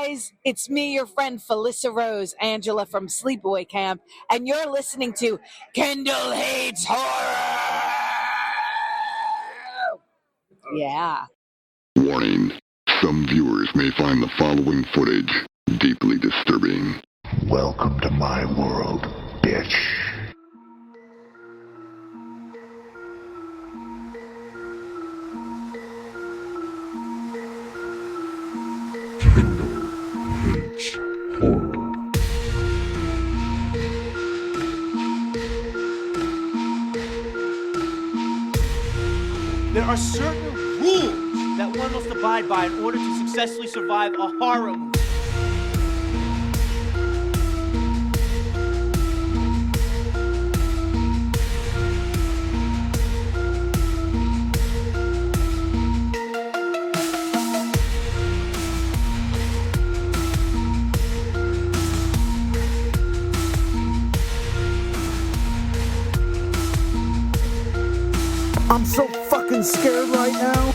guys, it's me, your friend Felissa Rose, Angela from Sleepaway Camp, and you're listening to Kendall Hates Horror! Yeah. Warning. Some viewers may find the following footage deeply disturbing. Welcome to my world, bitch. Kendall Hates Horror. There are certain rules that one must abide by in order to successfully survive a horror movie. I'm so fucking scared right now.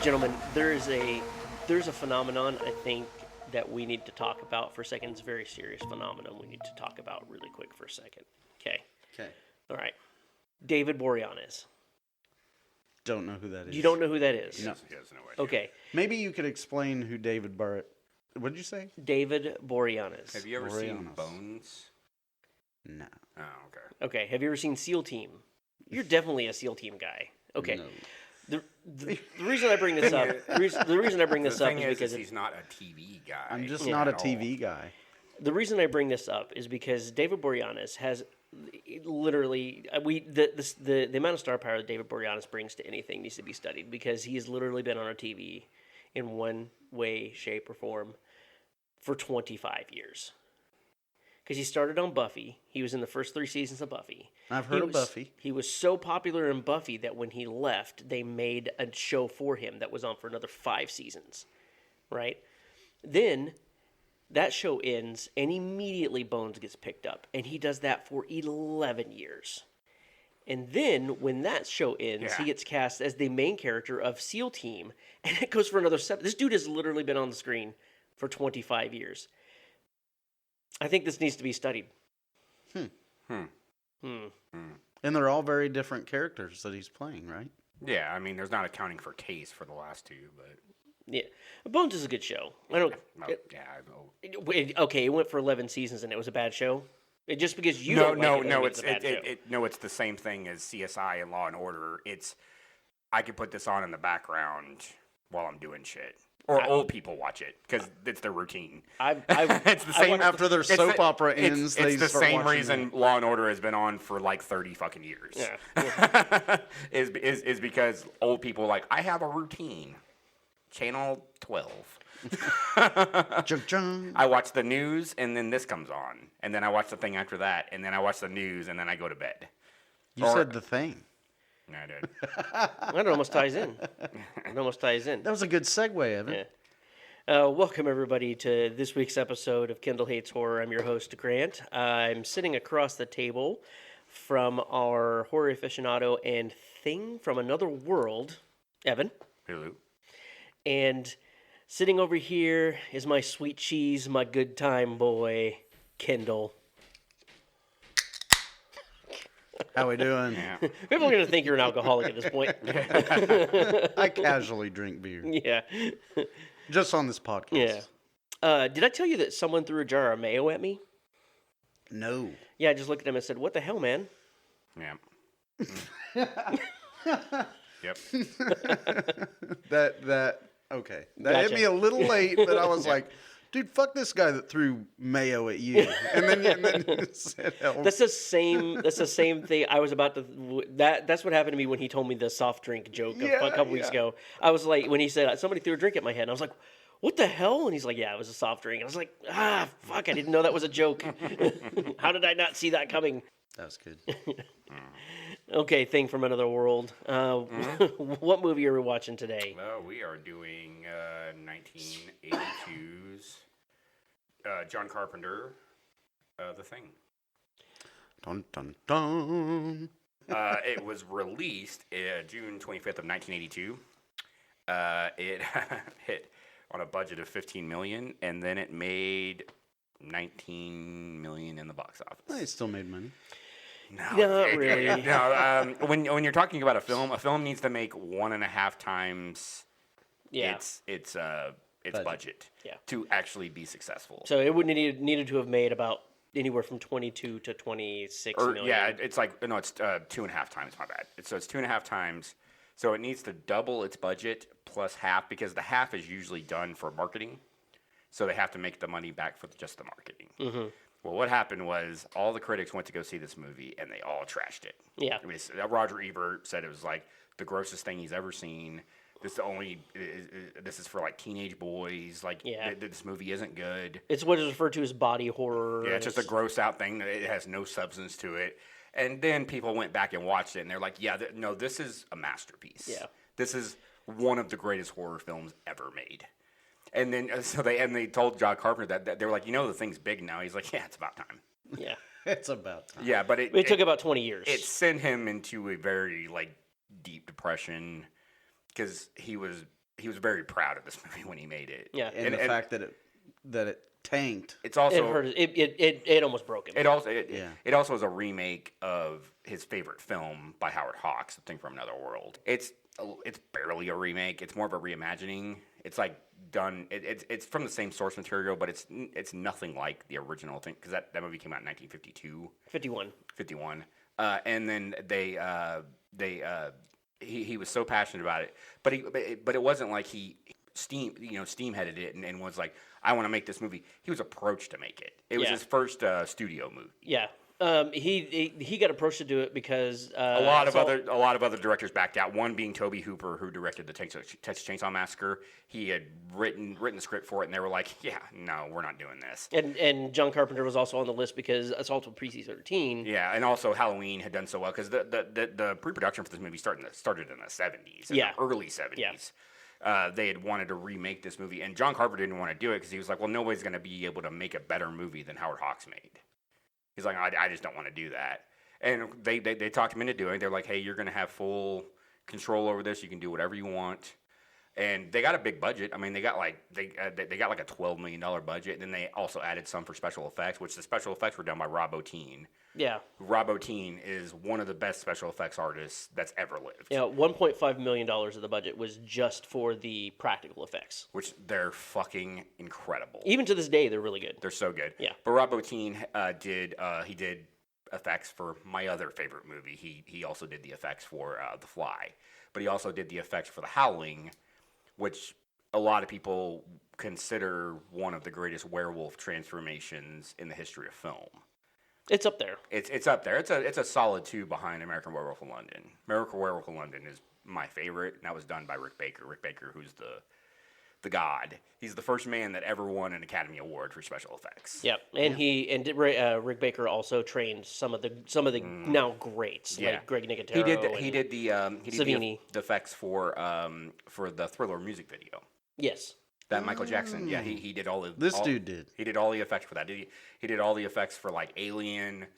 Gentlemen, there's a phenomenon I think that we need to talk about for a second. It's a very serious phenomenon we need to talk about really quick for a second. Okay. All right. David Boreanaz. Don't know who that is. You don't know who that is? No. He has no idea. Okay. Maybe you could explain who David Barrett... What did you say? David Boreanaz. Have you ever seen Bones? No. Oh, okay. Okay. Have you ever seen SEAL Team? You're definitely a SEAL Team guy. Okay. No. The reason I bring this up, the reason I bring this up is because he's not a TV guy. I'm just not a TV guy. The reason I bring this up is because David Boreanaz has literally the amount of star power that David Boreanaz brings to anything needs to be studied, because he's literally been on our TV in one way, shape, or form for 25 years. Because he started on Buffy. He was in the first 3 seasons of Buffy. I've heard of Buffy. He was so popular in Buffy that when he left, they made a show for him that was on for another 5 seasons. Right? Then that show ends, and immediately Bones gets picked up. And he does that for 11 years. And then, when that show ends, he gets cast as the main character of SEAL Team. And it goes for another 7. This dude has literally been on the screen for 25 years. I think this needs to be studied. And they're all very different characters that he's playing, right? Yeah, I mean, there's not accounting for Case for the last 2, but... Yeah. Bones is a good show. I don't... Okay, it went for 11 seasons and it was a bad show? Just because you don't like it, it's the same thing as CSI and Law and Order. I could put this on in the background while I'm doing shit. Or old people watch it because it's their routine. It's the same after their soap opera ends. It's the same reason Law and Order has been on for like 30 fucking years. Yeah. is because old people I have a routine. Channel 12. I watch the news and then this comes on, and then I watch the thing after that, and then I watch the news and then I go to bed. You said the thing. No, I did. That almost ties in. That was a good segue, Evan. Yeah. Welcome, everybody, to this week's episode of Kendall Hates Horror. I'm your host, Grant. I'm sitting across the table from our horror aficionado and thing from another world, Evan. Hello. And sitting over here is my sweet cheese, my good time boy, Kendall. How we doing? Yeah. People are going to think you're an alcoholic at this point. I casually drink beer. Yeah. Just on this podcast. Yeah. Did I tell you that someone threw a jar of mayo at me? No. Yeah, I just looked at him and said, "What the hell, man?" Yeah. Yep. Okay. That hit me a little late, but I was like, dude, fuck this guy that threw mayo at you. And then you said hell. That's the same thing. I was about to. That's what happened to me when he told me the soft drink joke a couple weeks ago. I was like, when he said somebody threw a drink at my head, and I was like, "What the hell?" And he's like, "Yeah, it was a soft drink." And I was like, fuck, I didn't know that was a joke. How did I not see that coming? That was good. Okay, thing from another world. What movie are we watching today? Well, we are doing 1982's John Carpenter, The Thing. Dun dun dun. It was released June 25th of 1982. It hit on a budget of $15 million, and then it made $19 million in the box office. It still made money. No, not really. No, when you're talking about a film needs to make 1.5 times its budget to actually be successful. So it would needed to have made about anywhere from 22 to 26 million. Yeah, it's like no, it's 2.5 times. My bad. So it's 2.5 times. So it needs to double its budget plus half, because the half is usually done for marketing. So they have to make the money back for just the marketing. Mm-hmm. Well, what happened was all the critics went to go see this movie, and they all trashed it. Yeah. I mean, Roger Ebert said it was like the grossest thing he's ever seen. This is for like teenage boys. Like, this movie isn't good. It's what is referred to as body horror. Yeah, it's just a gross out thing. It has no substance to it. And then people went back and watched it, and they're like, yeah, no, this is a masterpiece. Yeah. This is one of the greatest horror films ever made. And then they told John Carpenter that they were like, the thing's big now. He's like, yeah, it's about time. Yeah. It's about time. Yeah, but it took about 20 years. It sent him into a very deep depression, because he was very proud of this movie when he made it. Yeah. And the fact that it tanked. It's also it hurt. It almost broke him. It also is a remake of his favorite film by Howard Hawks, A Thing from Another World. It's barely a remake. It's more of a reimagining. It's like done. It's from the same source material, but it's nothing like the original thing, because that movie came out in 1952. 51. And then he was so passionate about it, but it wasn't like Steam headed it and was like, I want to make this movie. He was approached to make it. It was his first studio movie. Yeah. He got approached to do it because a lot of other directors backed out. One being Tobe Hooper, who directed the Texas Chainsaw Massacre. He had written the script for it, and they were like, "Yeah, no, we're not doing this." And John Carpenter was also on the list because Assault with PG-13. Yeah, and also Halloween had done so well, because the pre-production for this movie started in the 70s, the early 70s. Yeah. They had wanted to remake this movie, and John Carpenter didn't want to do it because he was like, "Well, nobody's going to be able to make a better movie than Howard Hawks made." He's like, I just don't want to do that. And they talked him into doing it. They're like, hey, you're going to have full control over this. You can do whatever you want. And they got a big budget. I mean, they got like a $12 million budget. And then they also added some for special effects, which the special effects were done by Rob Bottin. Yeah. Rob Bottin is one of the best special effects artists that's ever lived. Yeah, $1.5 million of the budget was just for the practical effects. Which they're fucking incredible. Even to this day, they're really good. They're so good. Yeah. But Rob Bottin did effects for my other favorite movie. He also did the effects for The Fly. But he also did the effects for The Howling, which a lot of people consider one of the greatest werewolf transformations in the history of film. It's up there. It's up there. It's a solid 2 behind American Werewolf in London. American Werewolf in London is my favorite, and that was done by Rick Baker. Rick Baker, who's the god. He's the first man that ever won an Academy Award for special effects. Yep, and Rick Baker also trained some of the now greats like Greg Nicotero. He did the effects for the Thriller music video. Yes. That Michael Jackson, he did all the. Dude did. He did all the effects for that. He did all the effects for like Alien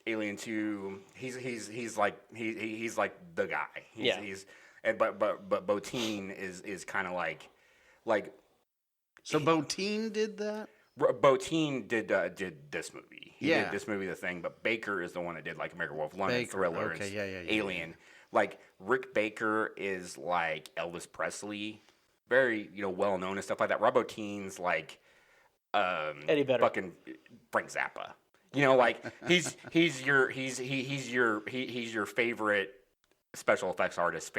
2. He's like the guy. But Bottin is kind of like. So Bottin did that. Bottin did this movie. He did this movie, The Thing. But Baker is the one that did like American Werewolf in London, Thriller, and Alien. Like Rick Baker is like Elvis Presley. Very, well known and stuff like that. Rob Bottin's like Eddie Vedder. Fucking Frank Zappa. Like he's your favorite special effects artist,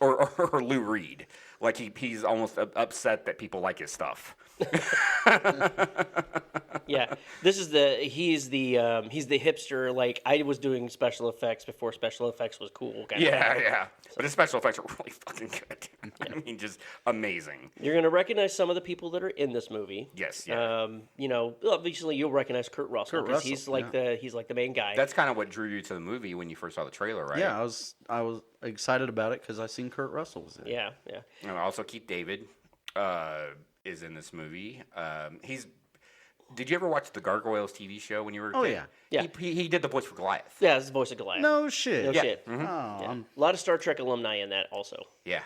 or Lou Reed. Like he's almost upset that people like his stuff. Yeah, he's the hipster. Like I was doing special effects before special effects was cool. Yeah. But his special effects are really fucking good. I mean, just amazing. You're gonna recognize some of the people that are in this movie. Yes. Yeah. Obviously you'll recognize Kurt Russell because he's like the main guy. That's kind of what drew you to the movie when you first saw the trailer, right? Yeah, I was excited about it because I seen Kurt Russell was in it. Yeah. And also Keith David. is in this movie. Did you ever watch the Gargoyles TV show when you were a kid? Oh, yeah. Yeah. He did the voice for Goliath. Yeah, it's the voice of Goliath. No shit. No shit. Oh, Yeah. I'm A lot of Star Trek alumni in that also. Yeah.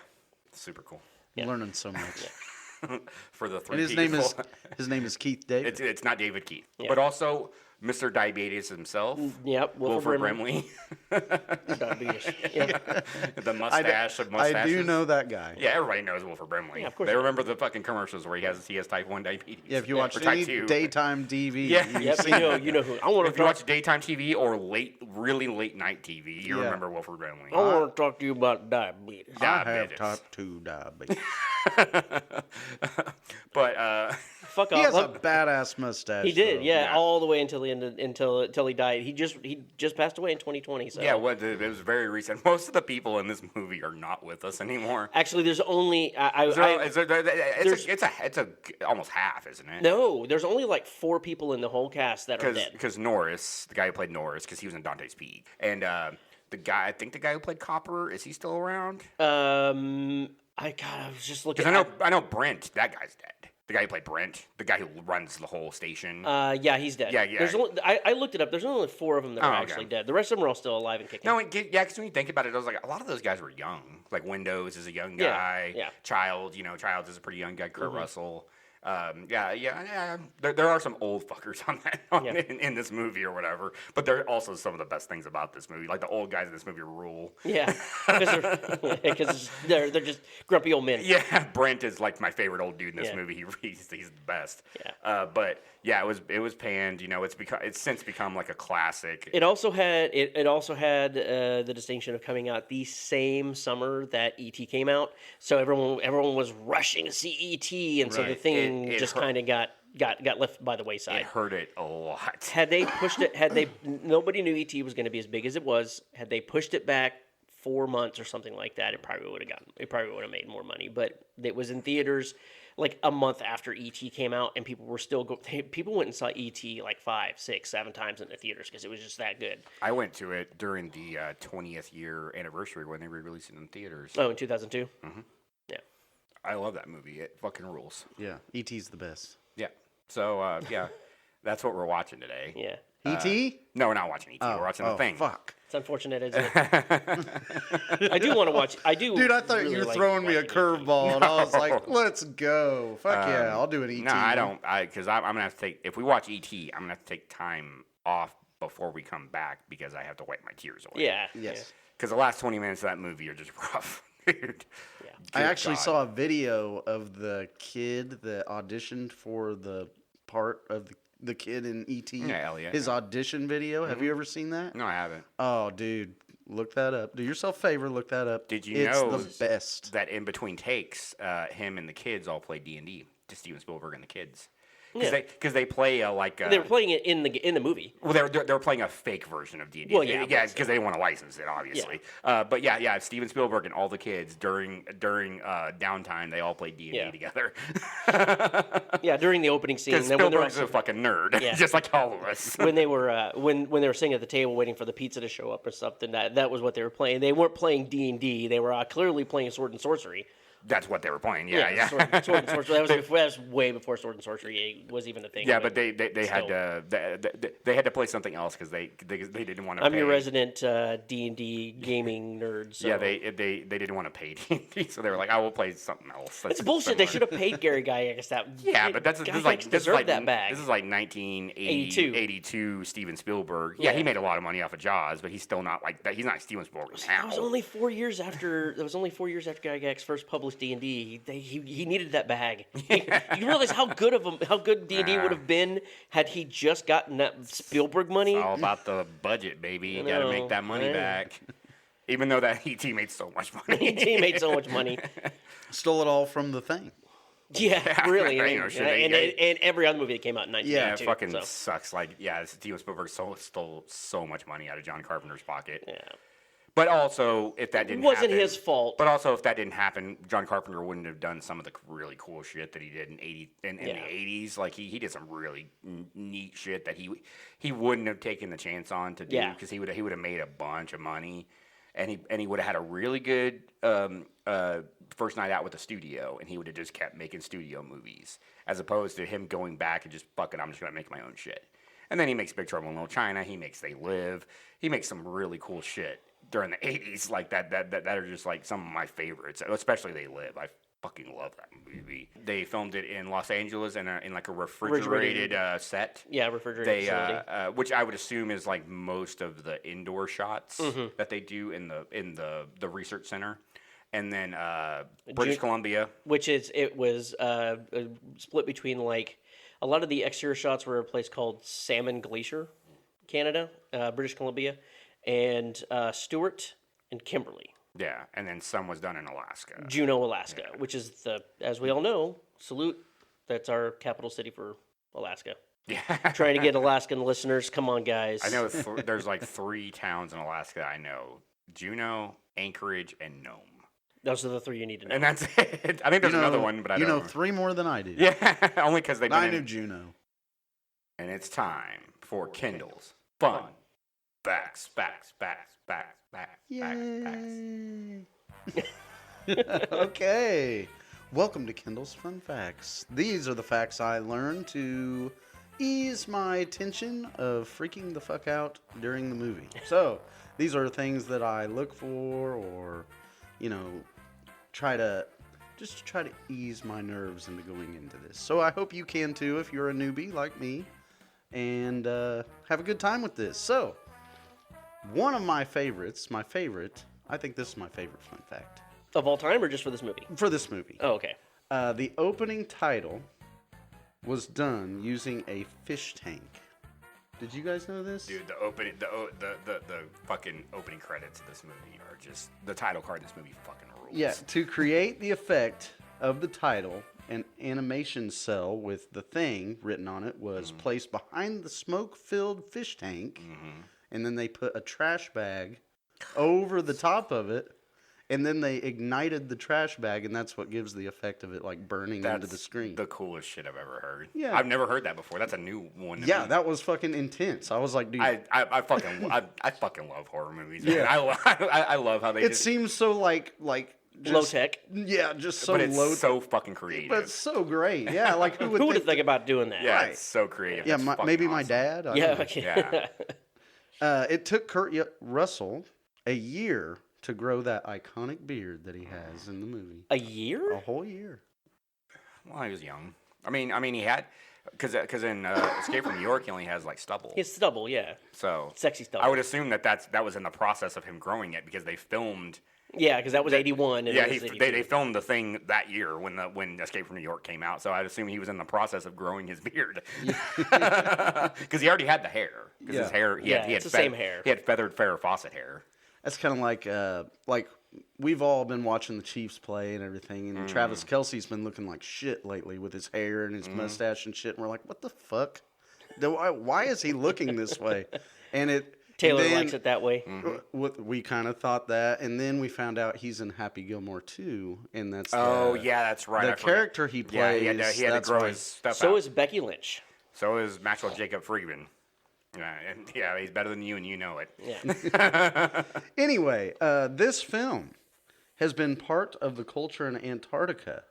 Super cool. learning so much. For the three And his name is Keith David. It's not David Keith, Yeah. but also Mr. Diabetes himself. Yep, Wilford Brimley. Diabetes. Yeah. The mustache of mustaches. I do know that guy. Yeah, everybody knows Wilford Brimley. Yeah, of course They they remember the fucking commercials where he has type 1 diabetes. Yeah, if you watch Or type any 2. daytime TV, Yeah. you've Yep, seen it. you know who. I want If to you talk. watch daytime TV or really late night TV, you Yeah. remember Wilford Brimley. I want to talk to you about diabetes. I have Diabetes. type 2 diabetes. But Fuck He has a off. badass mustache. He did, though. yeah, all the way until the end, until he died. He just passed away in 2020. So yeah, it was very recent. Most of the people in this movie are not with us anymore. actually, there's only It's almost half, isn't it? no, there's only like 4 people in the whole cast that are dead. Because Norris, the guy who played Norris, because he was in Dante's Peak, and the guy who played Copper, is he still around? I was just looking. Because I know Brent, that guy's dead. The guy who played Brent, the guy who runs the whole station. Yeah, he's dead. Yeah. There's only, I looked it up. There's only 4 of them that are Oh, okay. actually dead. The rest of them are all still alive and kicking. No, because when you think about it, I was like, a lot of those guys were young. Like Windows is a young Yeah, guy. yeah. Childs is a pretty young guy. Kurt Russell. There are some old fuckers in this movie or whatever. But there are also some of the best things about this movie. Like the old guys in this movie rule. Yeah, because they're just grumpy old men. Yeah, Brent is like my favorite old dude in this Yeah. movie. He's the best. Yeah. But yeah, it was panned. It's since become like a classic. It also had the distinction of coming out the same summer that E.T. came out, so everyone was rushing to see E.T. and so the Right. thing It just hurt. kind of got left by the wayside. It hurt it a lot. Had they pushed it, nobody knew E.T. was going to be as big as it was. Had they pushed it back 4 months or something like that, it probably would have made more money. But it was in theaters like a month after E.T. came out, and people were still people went and saw E.T. like 5, 6, 7 times in the theaters because it was just that good. I went to it during the 20th year anniversary when they re-released it in theaters. Oh, in 2002. Mm-hmm. Yeah. I love that movie. It fucking rules. Yeah, E.T.'s the best. Yeah. So yeah, that's what we're watching today. Yeah. E.T.? No, we're not watching E.T. Oh, We're watching The Thing. Fuck. It's unfortunate, isn't it? I do want to watch. I do. Dude, I thought really you were like throwing me a watching E.T. curveball, and I was No. like, let's go. Fuck yeah, I'll do an E.T. No, I don't. Because I'm gonna have to take. If we watch E.T., I'm gonna have to take time off before we come back because I have to wipe my tears away. Yeah. Yes. Because the last 20 minutes of that movie are just rough, dude. Yeah. I Good actually God. saw a video of the kid that auditioned for the part of the kid in E.T. Yeah, Elliot. His audition video. Have you ever seen that? No, I haven't. Oh, dude. Look that up. Do yourself a favor. Look that up. Did you it's know the best. that in between takes, him and the kids all play D&D to Steven Spielberg and the kids? Yeah. Because they play They were playing it in the movie. Well, they're playing a fake version of D&D. Well, yeah, because they didn't want to license it, obviously. But yeah, Steven Spielberg and all the kids during downtime, they all played D&D Yeah. together. Yeah, during the opening scene. Because And then when they were Spielberg's a fucking nerd, Yeah. just like all of us. when they were when they were sitting at the table waiting for the pizza to show up or something, that was what they were playing. They weren't playing D&D. They were clearly playing Sword and Sorcery. That's what they were playing. Yeah. Sword and Sorcery. That was way before Sword and Sorcery was even a thing. Yeah, but they had to play something else because they didn't want to. I'm your resident D&D gaming nerd. So. Yeah, they didn't want to pay D&D, so they were like, "I will play something else." It's bullshit. They should have paid Gary Gygax that. Yeah, but this is like that bag. This is like 1982 Steven Spielberg. Yeah, he made a lot of money off of Jaws, but he's still not like that. He's not Steven Spielberg now. That was only 4 years after. That was only 4 years after Gygax first published D&D. He needed that bag. You realize how good D&D would have been had he just gotten that Spielberg money. It's all about the budget, baby. You got to make that money back. Even though that E.T. made so much money. E.T. made so much money. Stole it all from The Thing. Yeah, really. You know, and every other movie that came out in 1992. Yeah, it fucking so. sucks. Like, Steven Spielberg stole so much money out of John Carpenter's pocket. Yeah. But also, if that didn't wasn't happen, his fault. But also, if that didn't happen, John Carpenter wouldn't have done some of the really cool shit that he did in the 80s. Like he did some really neat shit that he wouldn't have taken the chance on to do because he would have made a bunch of money. and he would have had a really good first night out with the studio, and he would have just kept making studio movies, as opposed to him going back and just fuck it, I'm just gonna make my own shit. And then he makes Big Trouble in Little China. He makes They Live. He makes some really cool shit during the 80s, like that are just like some of my favorites, especially They Live. I fucking love that movie. They filmed it in Los Angeles in like a refrigerated set. Yeah, refrigerated facility. Which I would assume is like most of the indoor shots that they do in the research center. And then British Columbia, which it was split between like a lot of the exterior shots were a place called Salmon Glacier, Canada, British Columbia, and Stewart and Kimberly. Yeah, and then some was done in Alaska. Juneau, Alaska, which is as we all know, salute. That's our capital city for Alaska. Yeah. Trying to get Alaskan listeners. Come on, guys. I know there's like 3 towns in Alaska I know: Juneau, Anchorage, and Nome. Those are the 3 you need to know. And that's it. I think there's another one, but I don't know. You know 3 more than I do. Yeah, only because they've been I knew Juneau. And it's time for Kindle's Fun Facts. Okay. Welcome to Kindle's Fun Facts. These are the facts I learned to ease my tension of freaking the fuck out during the movie. So, these are things that I look for or, try to ease my nerves into going into this. So I hope you can too if you're a newbie like me and have a good time with this. So, one of my favorites, I think this is my favorite fun fact. Of all time or just for this movie? For this movie. Oh, okay. The opening title was done using a fish tank. Did you guys know this? Dude, the fucking opening credits of this movie are just the title card of this movie fucking rules. Yeah, to create the effect of the title, an animation cell with The Thing written on it was placed behind the smoke-filled fish tank, and then they put a trash bag over the top of it, and then they ignited the trash bag, and that's what gives the effect of it like burning into the screen. The coolest shit I've ever heard. Yeah, I've never heard that before. That's a new one. Yeah, that was fucking intense. I was like, dude, I fucking love horror movies. Man. Yeah, I love how they. It seems so like just, low tech. Yeah, just so but it's low. So fucking creative. But it's so great. Yeah, like who would think about doing that? Yeah, right. It's so creative. Yeah, maybe awesome. my dad. Yeah. It took Kurt Russell a year to grow that iconic beard that he has in the movie. A year? A whole year. Well, he was young. I mean, he had because in Escape from New York, he only has like stubble. He has stubble, yeah. So sexy stubble. I would assume that was in the process of him growing it because they filmed. Yeah, because that was 81. And yeah, they filmed the thing that year when Escape from New York came out. So I'd assume he was in the process of growing his beard because he already had the hair. Because his hair, he had the same hair. He had feathered Farrah Fawcett hair. That's kind of like we've all been watching the Chiefs play and everything, and Travis Kelce's been looking like shit lately with his hair and his mustache and shit. And we're like, what the fuck? Why is he looking this way? And Taylor likes it that way. We kind of thought that, and then we found out he's in Happy Gilmore too, and that's that's right. The character he plays. Yeah, he had to grow his stuff out. So is Becky Lynch. So is Maxwell Jacob Friedman. Yeah, he's better than you, and you know it. Yeah. Anyway, this film has been part of the culture in Antarctica.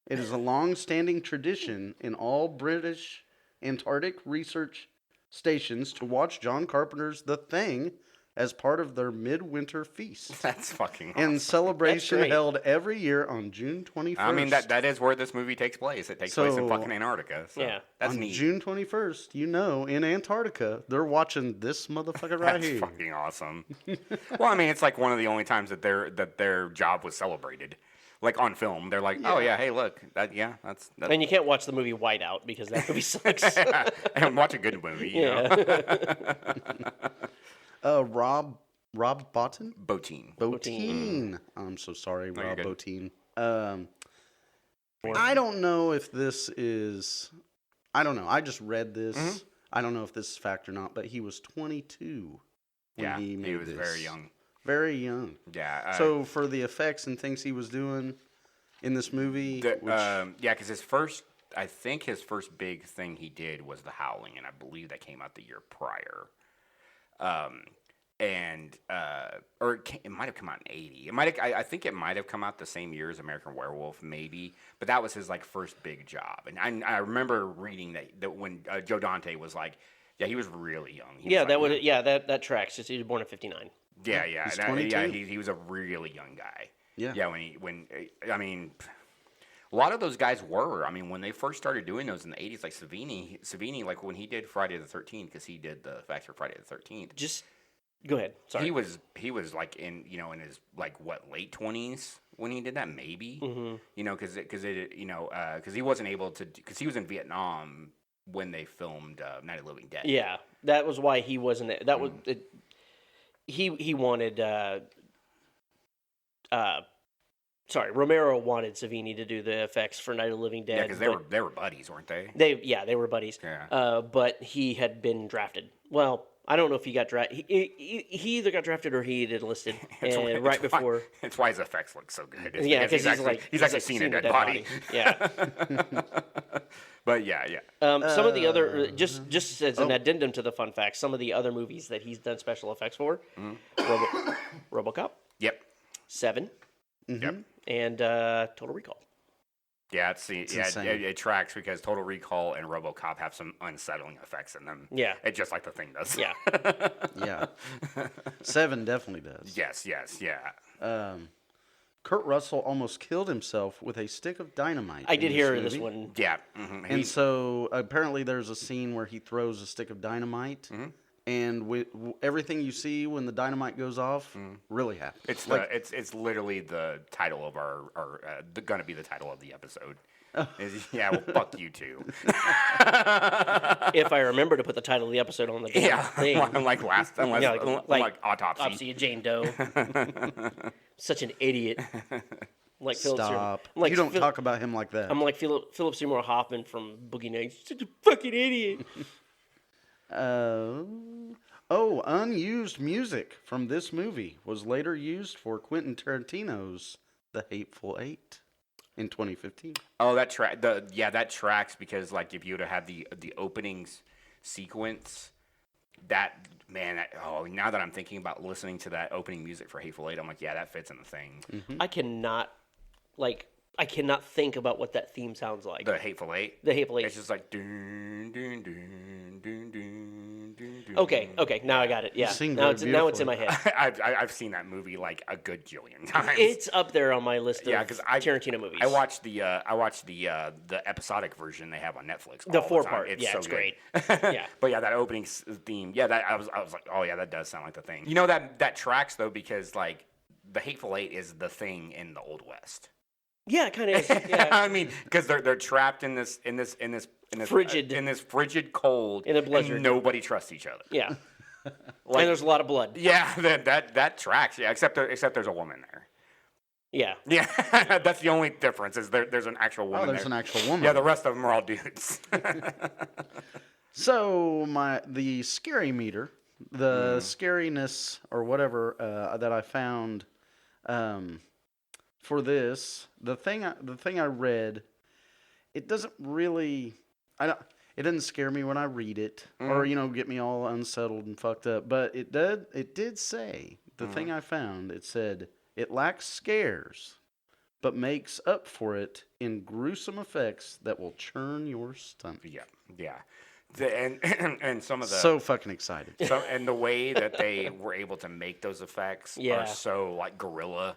It is a long-standing tradition in all British Antarctic research stations to watch John Carpenter's The Thing as part of their midwinter feast. That's fucking awesome. And celebration held every year on June 21st. I mean, that is where this movie takes place. It takes place in fucking Antarctica. So yeah. That's on neat. June 21st, in Antarctica, they're watching this motherfucker right here. That's fucking awesome. Well, I mean, it's like one of the only times that their job was celebrated. Like on film, they're like, "Oh yeah, hey, look, that's." And you can't watch the movie Whiteout because that movie sucks. And watch a good movie, you know. Rob Bottin? Bottin. I'm so sorry, No, Rob you're good. Bottin. I don't know if this is. I don't know. I just read this. I don't know if this is fact or not, but he was 22 when he made this. He was very young. Very young. Yeah. So for the effects and things he was doing in this movie, because I think his first big thing he did was The Howling, and I believe that came out the year prior. and it might have come out in '80. I think it might have come out the same year as American Werewolf, maybe. But that was his like first big job, and I remember reading that when Joe Dante was like, yeah, he was really young. That tracks. He was born in '59. Yeah, He's 22. He was a really young guy. Yeah. Yeah, I mean, a lot of those guys were. I mean, when they first started doing those in the '80s, like Savini, like when he did Friday the 13th, because he did the effects for Friday the 13th. Just go ahead. Sorry. He was like in his like what late 20s when he did that, maybe. Mm-hmm. Because he wasn't able to, because he was in Vietnam when they filmed Night of the Living Dead. Yeah, that was why he wasn't. That was it. He wanted. Romero wanted Savini to do the effects for Night of the Living Dead. Yeah, because they were buddies, weren't they? They were buddies. Yeah. But he had been drafted. Well, I don't know if he got drafted. He either got drafted or he had enlisted. Before. That's why his effects look so good. Yeah, because he's actually seen a dead body. Yeah. But yeah. Some of the other, just as an addendum to the fun facts, some of the other movies that he's done special effects for, RoboCop. Yep. 7. Mm-hmm. Yep. And Total Recall. Yeah, it tracks because Total Recall and RoboCop have some unsettling effects in them. Yeah. It's just like the Thing does. Yeah. Yeah. 7 definitely does. Yes, yeah. Kurt Russell almost killed himself with a stick of dynamite. I did hear movie. this one. Yeah. Mm-hmm. And so apparently there's a scene where he throws a stick of dynamite. Mm-hmm. And everything you see when the dynamite goes off really happens. It's literally the title of our gonna be the title of the episode. Oh. Well, fuck you too. If I remember to put the title of the episode on the thing. Like Autopsy of Jane Doe. Such an idiot. Like Stop. Like you don't talk about him like that. I'm like Philip Seymour Hoffman from Boogie Nights. Such a fucking idiot. Unused music from this movie was later used for Quentin Tarantino's The Hateful Eight in 2015. Oh, that tracks because like if you would have had the openings sequence, now that I'm thinking about listening to that opening music for Hateful Eight, I'm like, yeah, that fits in the Thing. Mm-hmm. I cannot think about what that theme sounds like. The Hateful Eight. The Hateful Eight. It's just like dun, dun, dun, dun, dun, dun, dun. Okay, now I got it. Yeah, now it's in my head. I've seen that movie like a good jillion times. It's up there on my list of Tarantino movies. I watched the episodic version they have on Netflix. The 4-part. It's yeah, so it's good. Great. Yeah, but yeah, that opening theme. Yeah, that I was like, oh yeah, that does sound like the Thing. You know that tracks though because like the Hateful Eight is the Thing in the Old West. Yeah, it kind of is. Yeah. I mean, because they're trapped in this frigid cold, in a blizzard, and nobody trusts each other. Yeah, and there's a lot of blood. Yeah, that tracks. Yeah, except there's a woman there. Yeah. Yeah, that's the only difference is there's an actual woman. There's an actual woman. Yeah, the rest of them are all dudes. So the scary meter, the scariness or whatever that I found. For this, the thing I read, it doesn't really, it doesn't scare me when I read it or get me all unsettled and fucked up. But it did say the thing I found. It said it lacks scares, but makes up for it in gruesome effects that will churn your stomach. Yeah. And some of the so fucking excited. And the way that they were able to make those effects are so like guerrilla.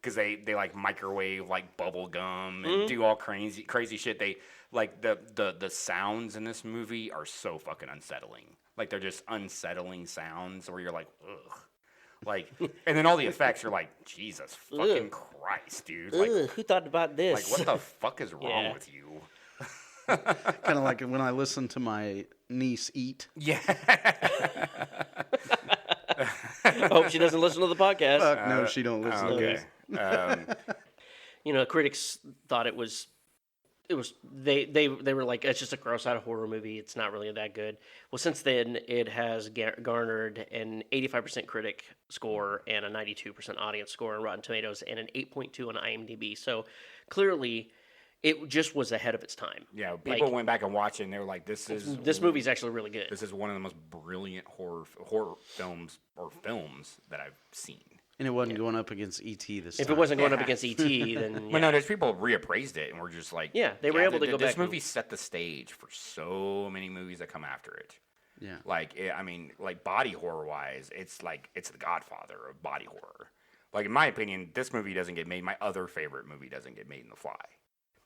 Because they like microwave like bubble gum and do all crazy shit. They like the sounds in this movie are so fucking unsettling. Like they're just unsettling sounds where you're like, ugh. Like, and then all the effects are like, Jesus fucking Christ, dude. Like, who thought about this? Like, what the fuck is wrong with you? Kind of like when I listen to my niece eat. Yeah. I hope she doesn't listen to the podcast. Fuck no, she don't listen to this. Critics thought it was they were like, it's just a gross out horror movie. It's not really that good. Well, since then it has garnered an 85% critic score and a 92% audience score on Rotten Tomatoes and an 8.2 on IMDb. So clearly, it just was ahead of its time. Yeah, people went back and watched it, and they were like, "This movie's actually really good. This is one of the most brilliant horror films that I've seen." And it wasn't going up against E.T. this time. If it wasn't going up against E.T., then Well, no, there's people reappraised it, and we're just like, they were able to go back. This movie set the stage for so many movies that come after it. Yeah, like body horror wise, it's the Godfather of body horror. Like in my opinion, this movie doesn't get made. My other favorite movie doesn't get made in The Fly,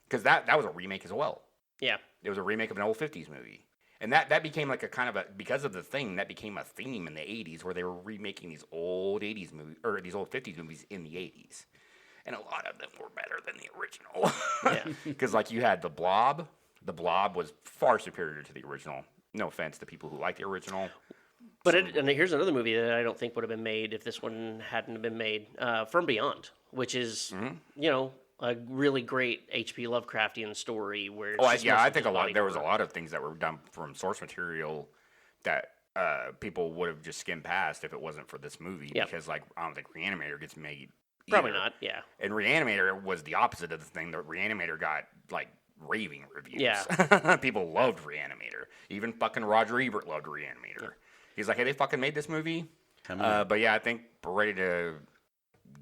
because that was a remake as well. Yeah, it was a remake of an old '50s movie. And that became like a kind of because of the thing, that became a theme in the 80s where they were remaking these old 80s movies, or these old 50s movies in the 80s. And a lot of them were better than the original. Yeah. Because like you had The Blob. The Blob was far superior to the original. No offense to people who like the original. But and here's another movie that I don't think would have been made if this one hadn't been made. From Beyond, which is, a really great H.P. Lovecraftian story where. I think there was a lot of things that were done from source material that people would have just skimmed past if it wasn't for this movie. Yep. Because I don't think Reanimator gets made. Probably not. Yeah. And Reanimator was the opposite of the thing. That Reanimator got raving reviews. Yeah. People loved Reanimator. Even fucking Roger Ebert loved Reanimator. Yeah. He's like, hey, they fucking made this movie. But yeah, I think we're ready to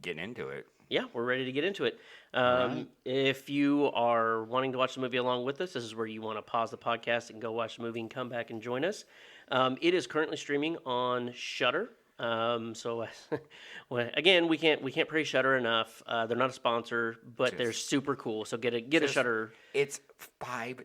get into it. Yeah, we're ready to get into it. Right. If you are wanting to watch the movie along with us, this is where you want to pause the podcast and go watch the movie and come back and join us. It is currently streaming on Shudder. So again, we can't praise Shudder enough. They're not a sponsor, but they're super cool. So get a Shudder. It's $5.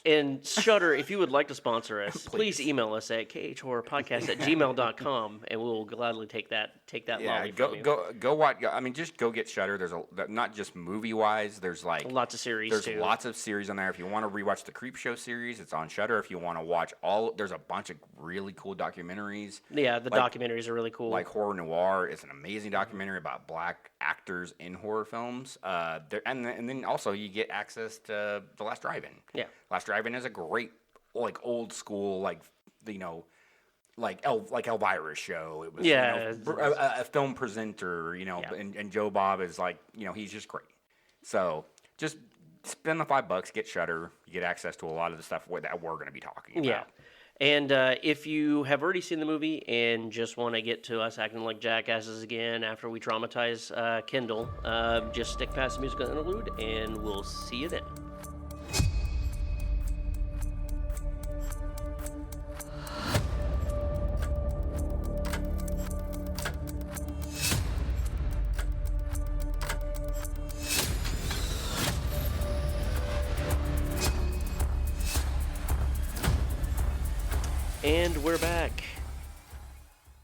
And Shudder, if you would like to sponsor us, please email us at khorrorpodcast@gmail.com, and we'll gladly take that lolly from you. Go watch. I mean, just go get Shudder. There's not just movie wise. There's lots of series. There's lots of series on there. If you want to rewatch the Creepshow series, it's on Shudder. If you want to watch there's a bunch of really cool documentaries. Yeah, the documentaries are really cool. Like Horror Noir is an amazing documentary about black actors in horror films. And then also you get access to The Last Drive-In. Yeah. Last Drive-In is a great, old school, Elvira's show. It was a film presenter, and Joe Bob is he's just great. So just spend the $5, get Shudder, you get access to a lot of the stuff that we're going to be talking about. Yeah. And if you have already seen the movie and just want to get to us acting like jackasses again after we traumatize Kendall, just stick past the musical interlude, and we'll see you then. And we're back.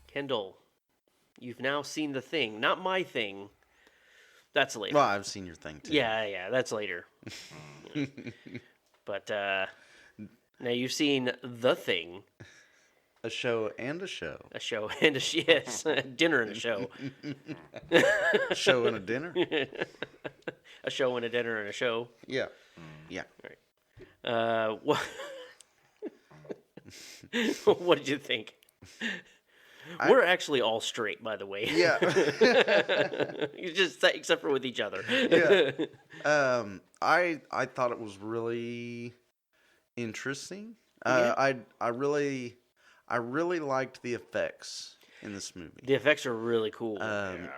Kendall, you've now seen The Thing. Not my thing. That's later. Well, I've seen your thing, too. Yeah, that's later. But now you've seen The Thing. A show and a show. A show and yes. Dinner and a show. A show and a dinner? A show and a dinner and a show. Yeah. Yeah. All right. What did you think? We're actually all straight, by the way. Yeah. You just except for with each other. Yeah. I thought it was really interesting. I really liked the effects in this movie. The effects are really cool. It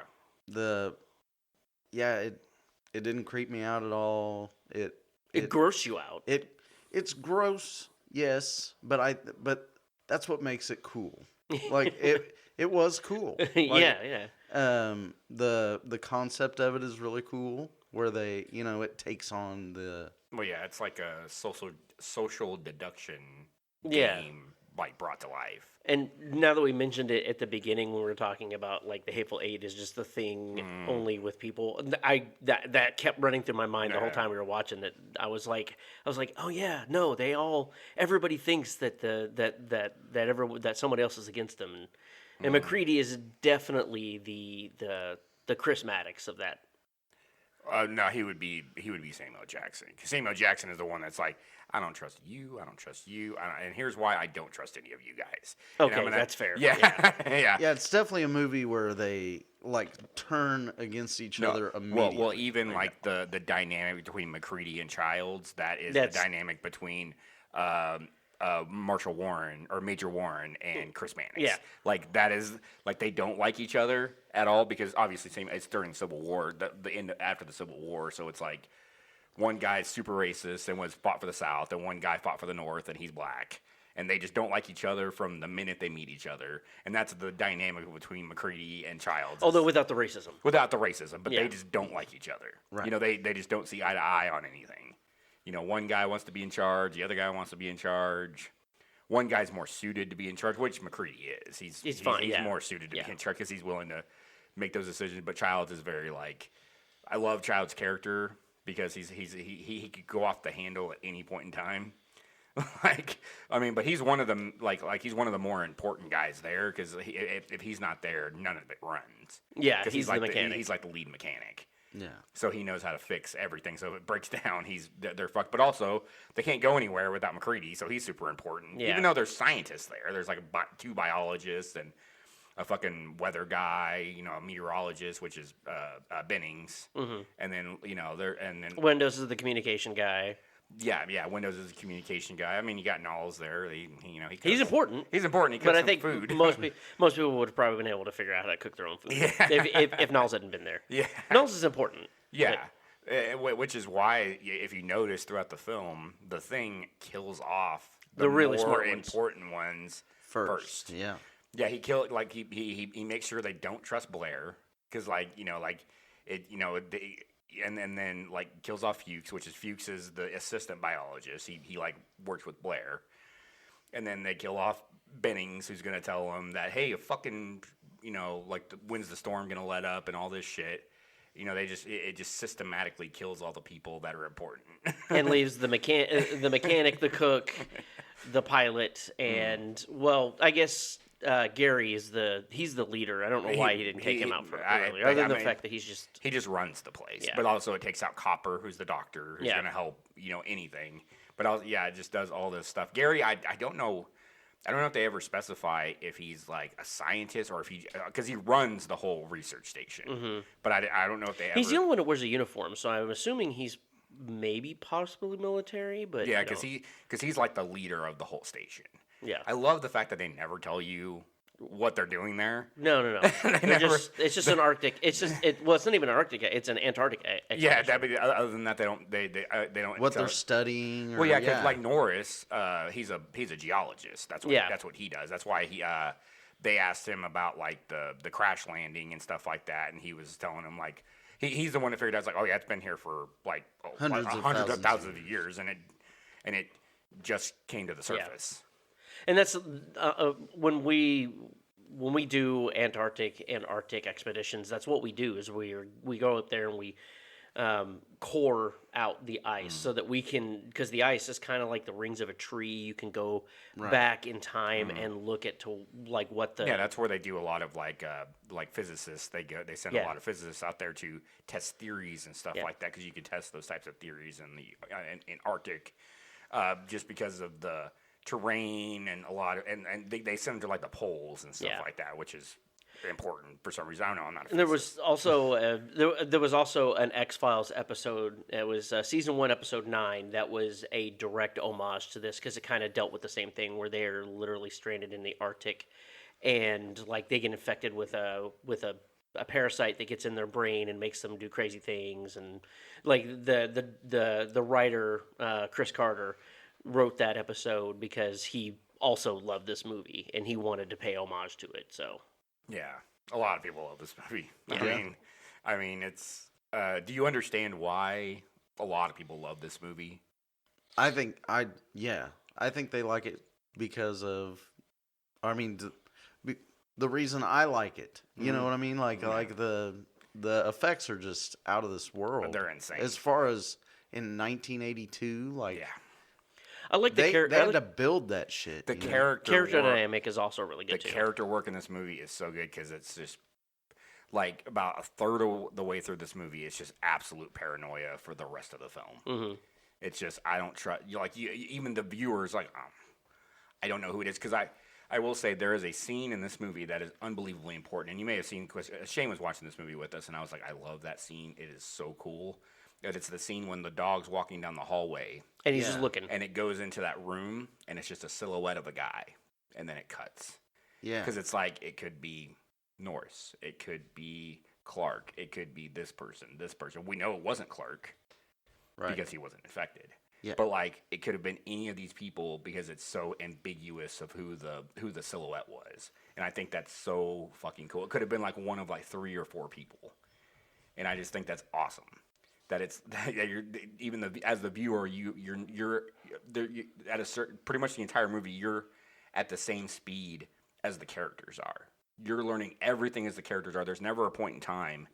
didn't creep me out at all. It grossed you out. It's gross. Yes, but that's what makes it cool. It was cool. Yeah. The concept of it is really cool. Where they, it takes on the. Well, yeah, it's like a social deduction game, brought to life. And now that we mentioned it at the beginning when we were talking about the Hateful Eight is just the thing only with people, that kept running through my mind the whole time we were watching it. I was like, oh yeah, no, everybody thinks that that somebody else is against them, and McCready is definitely the Chris Maddox of that. No, he would be Samuel Jackson. 'Cause Samuel Jackson is the one that's like, I don't trust you. I don't trust you. And here's why I don't trust any of you guys. Okay, that's fair. Yeah, yeah. Yeah, it's definitely a movie where they like turn against each other immediately. Well, even like the dynamic between McCready and Childs, that's the dynamic between Marshall Warren or Major Warren and Chris Mannix. Yeah. Like that is like they don't like each other at all because obviously it's during the Civil War, the end after the Civil War, so it's like one guy's super racist and was fought for the South, and one guy fought for the North and he's black. And they just don't like each other from the minute they meet each other. And that's the dynamic between McCready and Childs. Although without the racism. Without the racism, but they just don't like each other. Right. You know, they just don't see eye to eye on anything. You know, one guy wants to be in charge, the other guy wants to be in charge. One guy's more suited to be in charge, which McCready is. He's fine. He's more suited to be in charge because he's willing to make those decisions. But Childs is very like, I love Childs' character because he could go off the handle at any point in time. Like, I mean, but he's one of them. Like he's one of the more important guys there because if he's not there, none of it runs. Yeah, he's like the mechanic. He's like the lead mechanic. Yeah. So he knows how to fix everything. So if it breaks down, they're fucked. But also, they can't go anywhere without McCready, so he's super important. Yeah. Even though there's scientists there, there's like two biologists and a fucking weather guy, you know, a meteorologist, which is Bennings, and then Windows is the communication guy. Yeah. Windows is a communication guy. I mean, you got Knowles there. He's important. He's important. He cooks but I think food. most people would have probably been able to figure out how to cook their own food. Yeah. if Knowles hadn't been there. Yeah. Knowles is important. Yeah. Which is why, if you notice throughout the film, the Thing kills off the really more smart important ones first. Yeah. Yeah, he makes sure they don't trust Blair because and then like kills off Fuchs, which is Fuchs is the assistant biologist. He like works with Blair, and then they kill off Bennings, who's gonna tell him that hey, fucking when's the storm gonna let up and all this shit. You know, it just systematically kills all the people that are important and leaves the mechanic, the cook, the pilot, and well, I guess. Gary is he's the leader. I don't know why he didn't take him out earlier, other than the fact that he just runs the place. Yeah. But also it takes out Copper, who's the doctor, who's going to help anything. But it just does all this stuff. Gary, I don't know if they ever specify if he's like a scientist or if because he runs the whole research station. Mm-hmm. But I don't know if they ever. He's the only one that wears a uniform, so I'm assuming he's maybe possibly military. But yeah, because he's like the leader of the whole station. Yeah, I love the fact that they never tell you what they're doing there. No. It's just an Arctic. It's not even an Arctic. It's an Antarctic expedition. Yeah, other than that, they don't. What they're studying. Well, yeah, because like Norris, he's a geologist. That's what he does. That's why they asked him about like the crash landing and stuff like that, and he was telling them like he's the one that figured out like it's been here for like hundreds of thousands of years, and it just came to the surface. Yeah. And that's when we do Antarctic and Arctic expeditions. That's what we do. Is we go up there and we core out the ice so that we can, because the ice is kind of like the rings of a tree. You can go back in time and look at what the that's where they do a lot of like physicists. They send a lot of physicists out there to test theories and stuff like that because you can test those types of theories in Arctic just because of the terrain and a lot of and they send them to like the poles and stuff like that, which is important for some reason. I don't know. I'm not. And there was also there was also an X-Files episode. It was season 1, episode 9. That was a direct homage to this because it kind of dealt with the same thing where they're literally stranded in the Arctic, and like they get infected with a parasite that gets in their brain and makes them do crazy things. And like the writer Chris Carter wrote that episode because he also loved this movie and he wanted to pay homage to it. So yeah, a lot of people love this movie. Yeah. I mean, it's. Do you understand why a lot of people love this movie? I think they like it because of. I mean, the reason I like it. You know what I mean? Like the effects are just out of this world. They're insane. As far as in 1982, like. Yeah. I like the character. They had to build that shit. The character dynamic is also really good. The character work in this movie is so good because it's just like about a third of the way through this movie, it's just absolute paranoia for the rest of the film. Mm-hmm. It's just I don't trust. Even the viewers like, I don't know who it is because I will say there is a scene in this movie that is unbelievably important, and you may have seen. Shane was watching this movie with us, and I was like, I love that scene. It is so cool. That it's the scene when the dog's walking down the hallway, and he's just looking, and it goes into that room, and it's just a silhouette of a guy, and then it cuts. Yeah, because it's like it could be Norris, it could be Clark, it could be this person. We know it wasn't Clark, right? Because he wasn't infected. Yeah. But like it could have been any of these people because it's so ambiguous of who the silhouette was. And I think that's so fucking cool. It could have been like one of like 3 or 4 people. And I just think that's awesome. That it's that you're even as the viewer you're at a certain pretty much the entire movie you're at the same speed as the characters are. You're learning everything as the characters are. There's never a point in time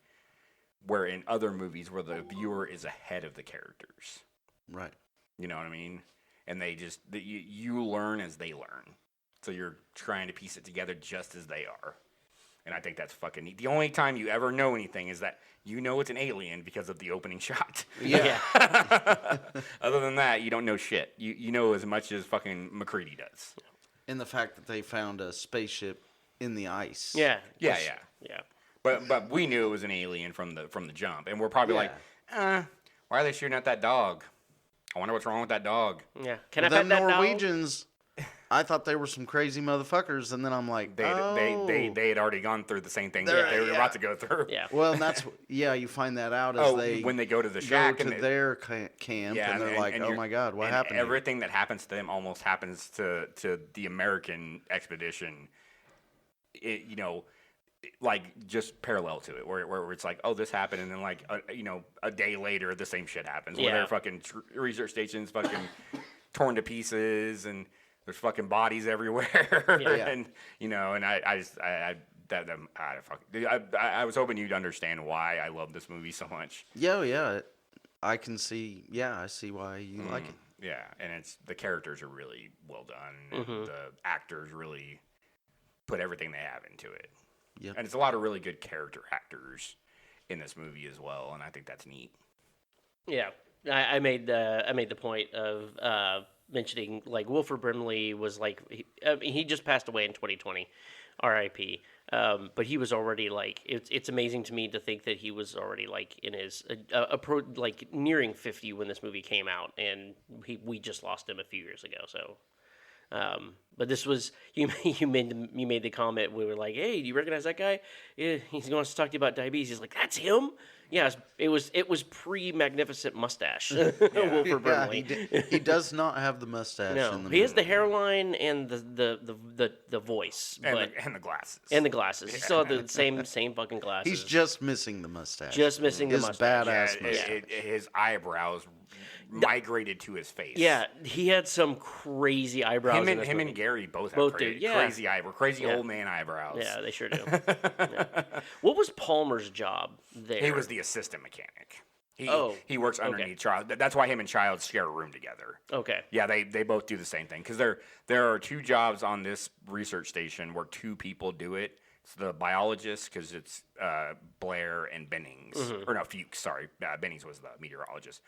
where in other movies where the viewer is ahead of the characters. Right. You know what I mean? And they just you learn as they learn. So you're trying to piece it together just as they are. And I think that's fucking neat. The only time you ever know anything is that you know it's an alien because of the opening shot. Yeah. Other than that, you don't know shit. You know as much as fucking McCready does. And the fact that they found a spaceship in the ice. Yeah. Yeah. But we knew it was an alien from the jump, and we're probably like, why are they shooting at that dog? I wonder what's wrong with that dog. Yeah. Can I pet that Norwegians? I thought they were some crazy motherfuckers, and then I'm like, they had already gone through the same thing that they were about to go through. Yeah. Well, and that's you find that out as when they go to the shack to their camp, and they're like, oh my god, what happened? Everything that happens to them almost happens to the American expedition. Like just parallel to it, where it's like, oh, this happened, and then like a day later, the same shit happens. Where their fucking research stations fucking torn to pieces, and there's fucking bodies everywhere. And and I was hoping you'd understand why I love this movie so much. Yeah, I can see. Yeah, I see why you like it. Yeah, and it's the characters are really well done. And the actors really put everything they have into it. Yep. And it's a lot of really good character actors in this movie as well, and I think that's neat. Yeah, I made the point of mentioning like Wilford Brimley was like he just passed away in 2020, R.I.P. But he was already like it's amazing to me to think that he was already like in his like nearing 50 when this movie came out, and we just lost him a few years ago. So. But this was you made the comment. We were like, "Hey, do you recognize that guy? Yeah, he's going to talk to you about diabetes." He's like, "That's him." Yeah, it was pre-magnificent mustache. Wilford Brimley. He does not have the mustache. No, in the he has the hairline and the voice, and the glasses. And the glasses. He still had the same fucking glasses. He's just missing the mustache. Just missing the mustache. Badass mustache. His eyebrows migrated to his face. Yeah, he had some crazy eyebrows. Him and Gary both have crazy eyebrows, crazy old man eyebrows. Yeah, they sure do. What was Palmer's job there? He was the assistant mechanic. He works underneath Child. That's why him and Child share a room together. Okay. Yeah, they both do the same thing because there are 2 jobs on this research station where 2 people do it. It's the biologist because it's Blair and Bennings, or no, Fuchs. Sorry, Bennings was the meteorologist.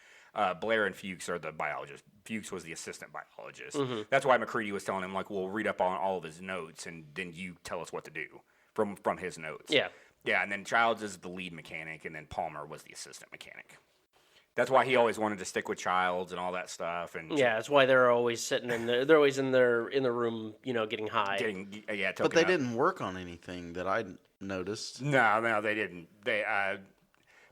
Blair and Fuchs are the biologists. Fuchs was the assistant biologist. That's why McCready was telling him like, "We'll read up on all of his notes, and then you tell us what to do from his notes." Yeah, and then Childs is the lead mechanic, and then Palmer was the assistant mechanic. That's why he always wanted to stick with Childs and all that stuff. And that's why they're always sitting they're always in the room, getting high. But they didn't work on anything that I noticed. No, they didn't.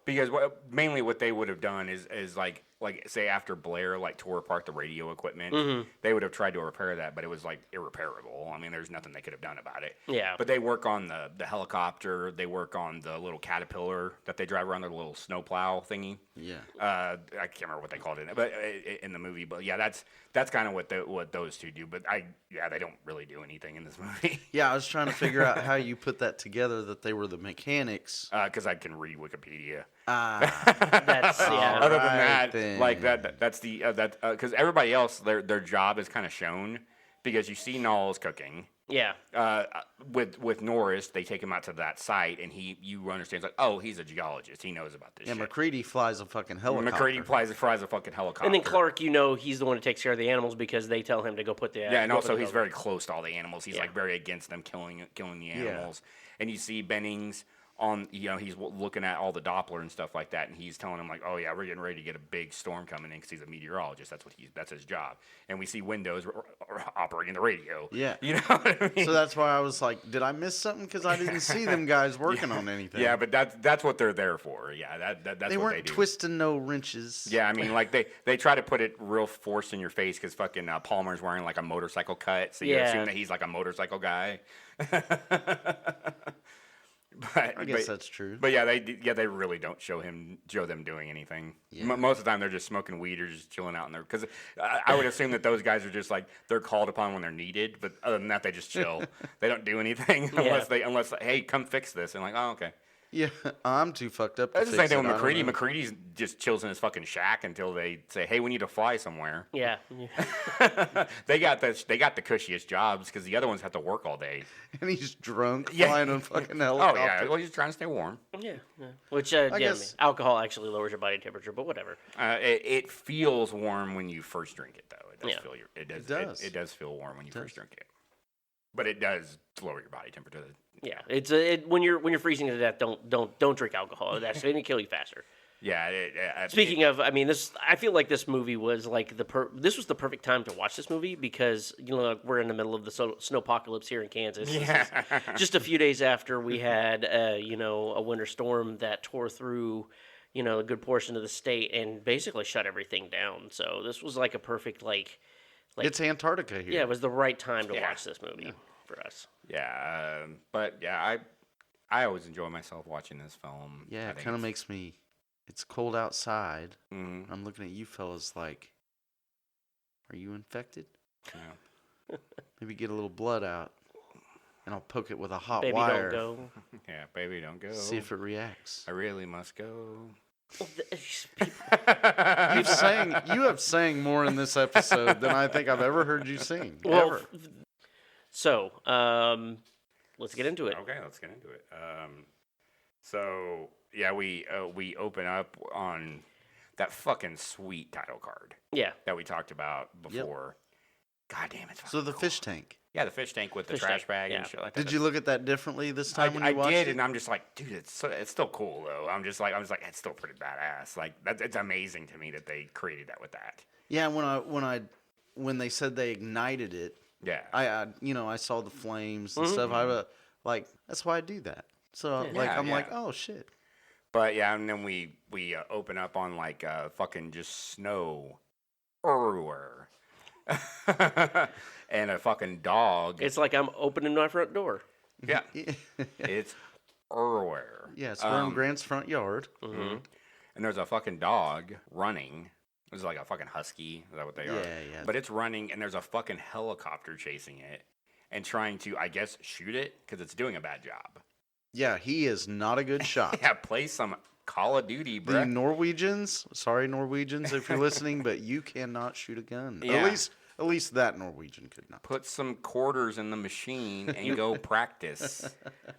Because mainly what they would have done is like say after Blair like tore apart the radio equipment, they would have tried to repair that, but it was like irreparable. I mean, there's nothing they could have done about it. Yeah. But they work on the helicopter. They work on the little caterpillar that they drive around, their little snowplow thingy. Yeah. I can't remember what they called it, but in the movie. But yeah, that's kind of what those 2 do. But they don't really do anything in this movie. Yeah, I was trying to figure out how you put that together that they were the mechanics. Because I can read Wikipedia. That's Other than that, then. Like that's the because everybody else their job is kind of shown because you see Knowles cooking, Yeah. With Norris, they take him out to that site, and you understand, like, oh, he's a geologist. He knows about this shit. McCready flies a fucking helicopter. McCready flies a fucking helicopter. And then Clark, he's the one who takes care of the animals because they tell him to go put the... Yeah, and also he's very close to all the animals. He's, like, very against them killing the animals. And you see Bennings on, he's looking at all the Doppler and stuff like that, and he's telling him, like, oh, yeah, we're getting ready to get a big storm coming in because he's a meteorologist. That's his job. And we see Windows operating the radio. Yeah. You know what I mean? So that's why I was like, did I miss something? Because I didn't see them guys working on anything. Yeah, but that's what they're there for. Yeah, that's what they do. They weren't twisting no wrenches. Yeah, I mean, like, they try to put it real forced in your face because fucking Palmer's wearing, like, a motorcycle cut, so you assume that he's, like, a motorcycle guy. But I guess that's true. But they really don't show them doing anything. Yeah. Most of the time they're just smoking weed or just chilling out in there. Because I would assume that those guys are just like they're called upon when they're needed. But other than that, they just chill. They don't do anything unless hey, come fix this. And like, oh, okay. Yeah, I'm too fucked up. That's the same thing with McCready. McCready's just chills in his fucking shack until they say, "Hey, we need to fly somewhere." Yeah. They got the cushiest jobs because the other ones have to work all day. And he's drunk, flying on fucking helicopter. Oh yeah, well he's trying to stay warm. Yeah. Which I guess alcohol actually lowers your body temperature, but whatever. It feels warm when you first drink it, though. It does feel warm when you first drink it. But it does lower your body temperature. Yeah, it's when you're freezing to death. Don't drink alcohol. That's going to kill you faster. Yeah. Speaking of, I mean, I feel like this movie was like this was the perfect time to watch this movie because we're in the middle of the snowpocalypse here in Kansas. Yeah. Just a few days after we had a winter storm that tore through a good portion of the state and basically shut everything down. So this was like a perfect like it's Antarctica here. Yeah, it was the right time to watch this movie for us. Yeah, but yeah, I always enjoy myself watching this film. Yeah, it kind of makes me. It's cold outside. Mm-hmm. I'm looking at you fellas like, are you infected? Yeah. Maybe get a little blood out, and I'll poke it with a hot baby wire. Don't go. Yeah, baby, don't go. See if it reacts. I really must go. You have sang more in this episode than I think I've ever heard you sing. Well, so let's get into it. Okay, let's get into it. So yeah, we open up on that fucking sweet title card. Yeah, that we talked about before. Yep. God damn it! So the fish tank. Yeah, the fish tank with the trash bag and shit like that. Did you look at that differently this time when you watched it? I did, and I'm just like, dude, it's still cool though. I'm just like, it's still pretty badass. Like it's amazing to me that they created that with that. Yeah, when they said they ignited it. Yeah. I saw the flames and stuff. I like that's why I do that. So I'm like, oh shit. But yeah, and then we open up on like fucking just snow everywhere. And a fucking dog. It's like I'm opening my front door. Yeah. It's everywhere. Yeah, it's from Grant's front yard. Mm-hmm. And there's a fucking dog running. It's like a fucking husky. Is that what they are? Yeah. But it's running, and there's a fucking helicopter chasing it and trying to, I guess, shoot it because it's doing a bad job. Yeah, he is not a good shot. Yeah, play some Call of Duty, bro. The Norwegians, sorry Norwegians if you're listening, but you cannot shoot a gun. Yeah. At least that Norwegian could not. Put some quarters in the machine and go practice.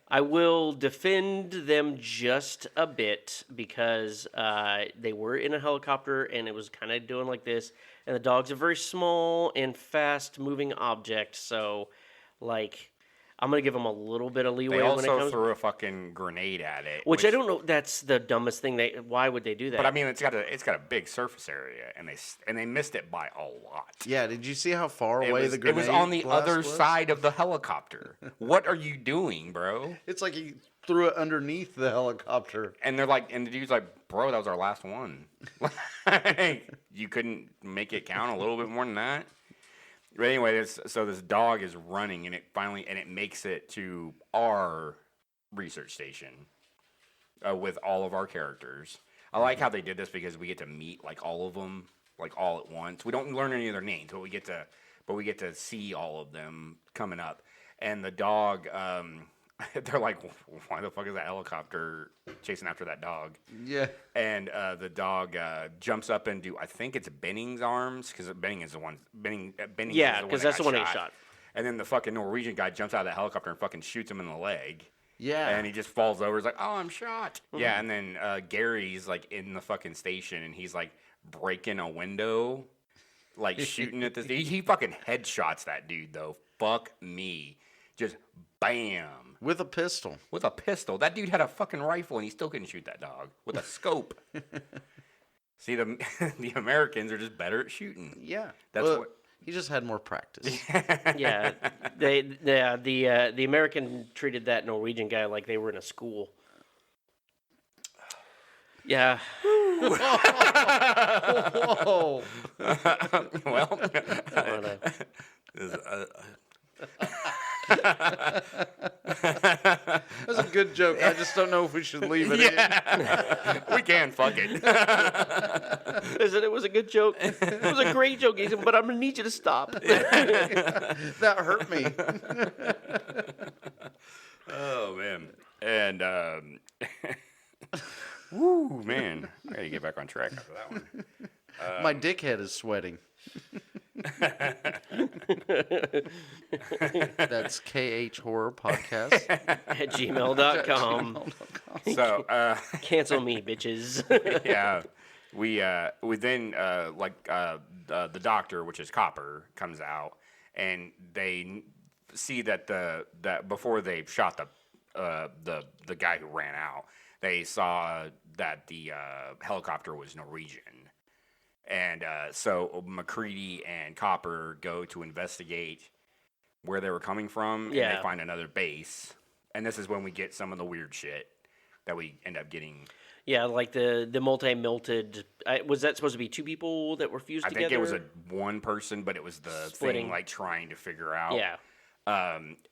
I will defend them just a bit because they were in a helicopter and it was kind of doing like this. And the dog's a very small and fast-moving object, so like I'm gonna give them a little bit of leeway. They when it also comes threw a fucking grenade at it, which I don't know. That's the dumbest thing. Why would they do that? But I mean, it's got a big surface area, and they missed it by a lot. Yeah, did you see how far away the grenade? It was on the other was? side of the helicopter. What are you doing, bro? It's like he threw it underneath the helicopter. And they're like, and the dude's like, bro, that was our last one. You couldn't make it count a little bit more than that? But anyway, so this dog is running, and it makes it to our research station with all of our characters. I like how they did this because we get to meet like all of them like all at once. We don't learn any of their names, but we get to see all of them coming up. And the dog, they're like, why the fuck is that helicopter chasing after that dog? Yeah. And the dog jumps up into, I think it's Benning's arms, because Benning is the one. Benning. Yeah, because that's the one he shot. And then the fucking Norwegian guy jumps out of the helicopter and fucking shoots him in the leg. Yeah. And he just falls over. He's like, oh, I'm shot. Yeah, and then Gary's like in the fucking station and he's like breaking a window, like shooting at this. He fucking headshots that dude, though. Fuck me. Just bam. With a pistol. With a pistol. That dude had a fucking rifle and he still couldn't shoot that dog with a scope. See, the Americans are just better at shooting. Yeah. That's well, what. He just had more practice. Yeah, the American treated that Norwegian guy like they were in a school. Yeah. Whoa. Well, That's a good joke. I just don't know if we should leave it in. We can, fuck it. I said it was a good joke. It was a great joke. He said, but I'm going to need you to stop. That hurt me. Oh, man. And, woo, man. I got to get back on track after that one. My dickhead is sweating. That's KH Horror Podcast At gmail.com. So, Cancel me, bitches. yeah. We then, the doctor, which is Copper, comes out, and they see that that before they shot the guy who ran out, they saw that the helicopter was Norwegian. And so McCready and Copper go to investigate where they were coming from, and they find another base. And this is when we get some of the weird shit that we end up getting. Yeah, like the multi-melted. Was that supposed to be two people that were fused together? I think it was one person, but it was the thing like trying to figure out. Yeah.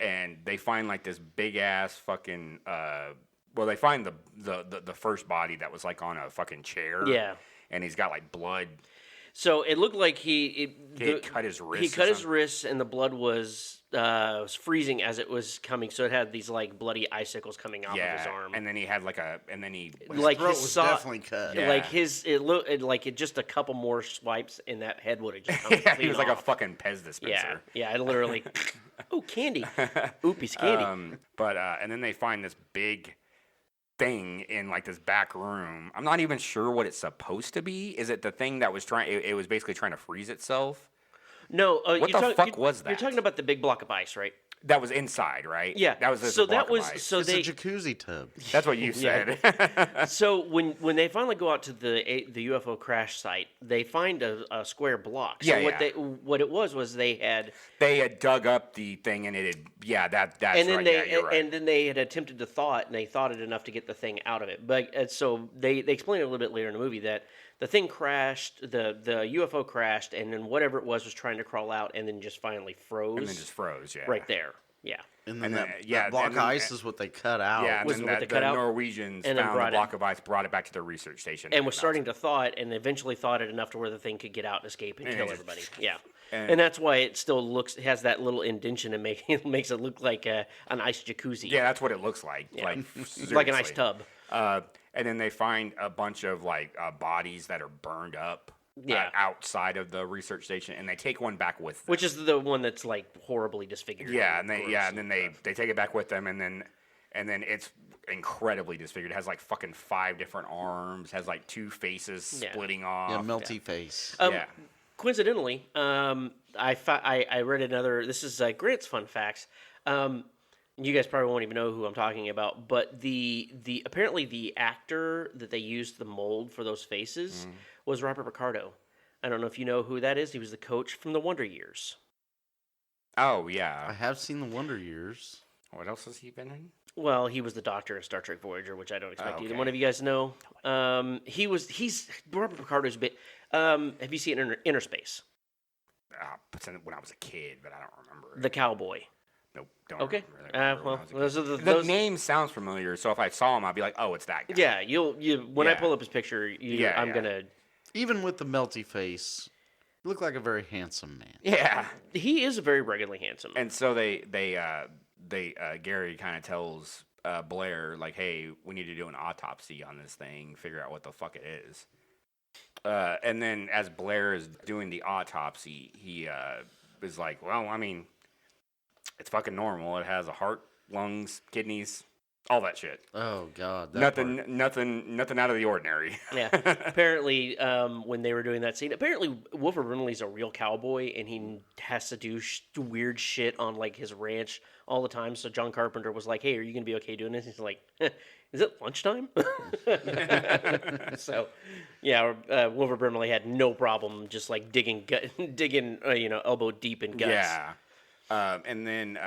And they find like this big ass fucking. Well, they find the first body that was like on a fucking chair. Yeah. And he's got like blood. So it looked like he cut his wrist. He cut his wrists, and the blood was freezing as it was coming. So it had these like bloody icicles coming off of his arm. And then he had like throat his was definitely cut. Yeah. Like it looked like it just a couple more swipes, and that head would have just come yeah, he was off. like a fucking Pez dispenser. Yeah, I literally. Oh, candy! Ooh, piece of candy. And then they find this big thing in like this back room. I'm not even sure what it's supposed to be. Is it the thing that was trying? It was basically trying to freeze itself. No, what the fuck was that? You're talking about the big block of ice, right? That was inside, right? Yeah, that was. So that was ice. so it's they a jacuzzi tub. That's what you said. So when they finally go out to the UFO crash site, they find a square block. So what it was they had dug up the thing and it had that's and then right. You're right. And then they had attempted to thaw it, and they thawed it enough to get the thing out of it. But so they explain it a little bit later in the movie that the thing crashed, the UFO crashed, and then whatever it was trying to crawl out, and then just finally froze. And then just froze, yeah. Right there, yeah. And then that block of ice is what they cut out. Yeah, and then the Norwegians found the block of ice, brought it back to the research station. And was starting to thaw it, and eventually thawed it enough to where the thing could get out and escape and kill everybody. Yeah. And that's why it still has that little indention and makes it look like an ice jacuzzi. Yeah, that's what it looks like. Yeah. Like an ice tub. And then they find a bunch of like bodies that are burned up outside of the research station, and they take one back with them. Which is the one that's like horribly disfigured. Yeah, and then they take it back with them, and then it's incredibly disfigured. It has like fucking 5 different arms, has like 2 faces splitting off. Yeah, melty face. Coincidentally, I read another. This is Grant's fun facts. You guys probably won't even know who I'm talking about, but the apparently the actor that they used the mold for those faces was Robert Picardo. I don't know if you know who that is. He was the coach from the Wonder Years. Oh yeah, I have seen the Wonder Years. What else has he been in? Well, he was the Doctor in Star Trek Voyager, which I don't expect either one of you guys to know. He's Robert Picardo's bit. Have you seen Inner Space? When I was a kid, but I don't remember. The cowboy. Nope. Don't okay. Well, the name sounds familiar, so if I saw him, I'd be like, "Oh, it's that guy." Yeah, when I pull up his picture, I'm gonna. Even with the melty face, you look like a very handsome man. Yeah, he is very regularly handsome. And so Gary kind of tells Blair like, "Hey, we need to do an autopsy on this thing, figure out what the fuck it is." And then as Blair is doing the autopsy, he is like, "Well, I mean, It's fucking normal. It has a heart, lungs, kidneys, all that shit. Oh God, Nothing out of the ordinary. Yeah. Apparently, when they were doing that scene, apparently Wilford Brimley's a real cowboy, and he has to do weird shit on like his ranch all the time. So John Carpenter was like, "Hey, are you gonna be okay doing this?" He's like, "Is it lunchtime?" So, yeah, Wilford Brimley had no problem just like digging, elbow deep in guts. Yeah. And then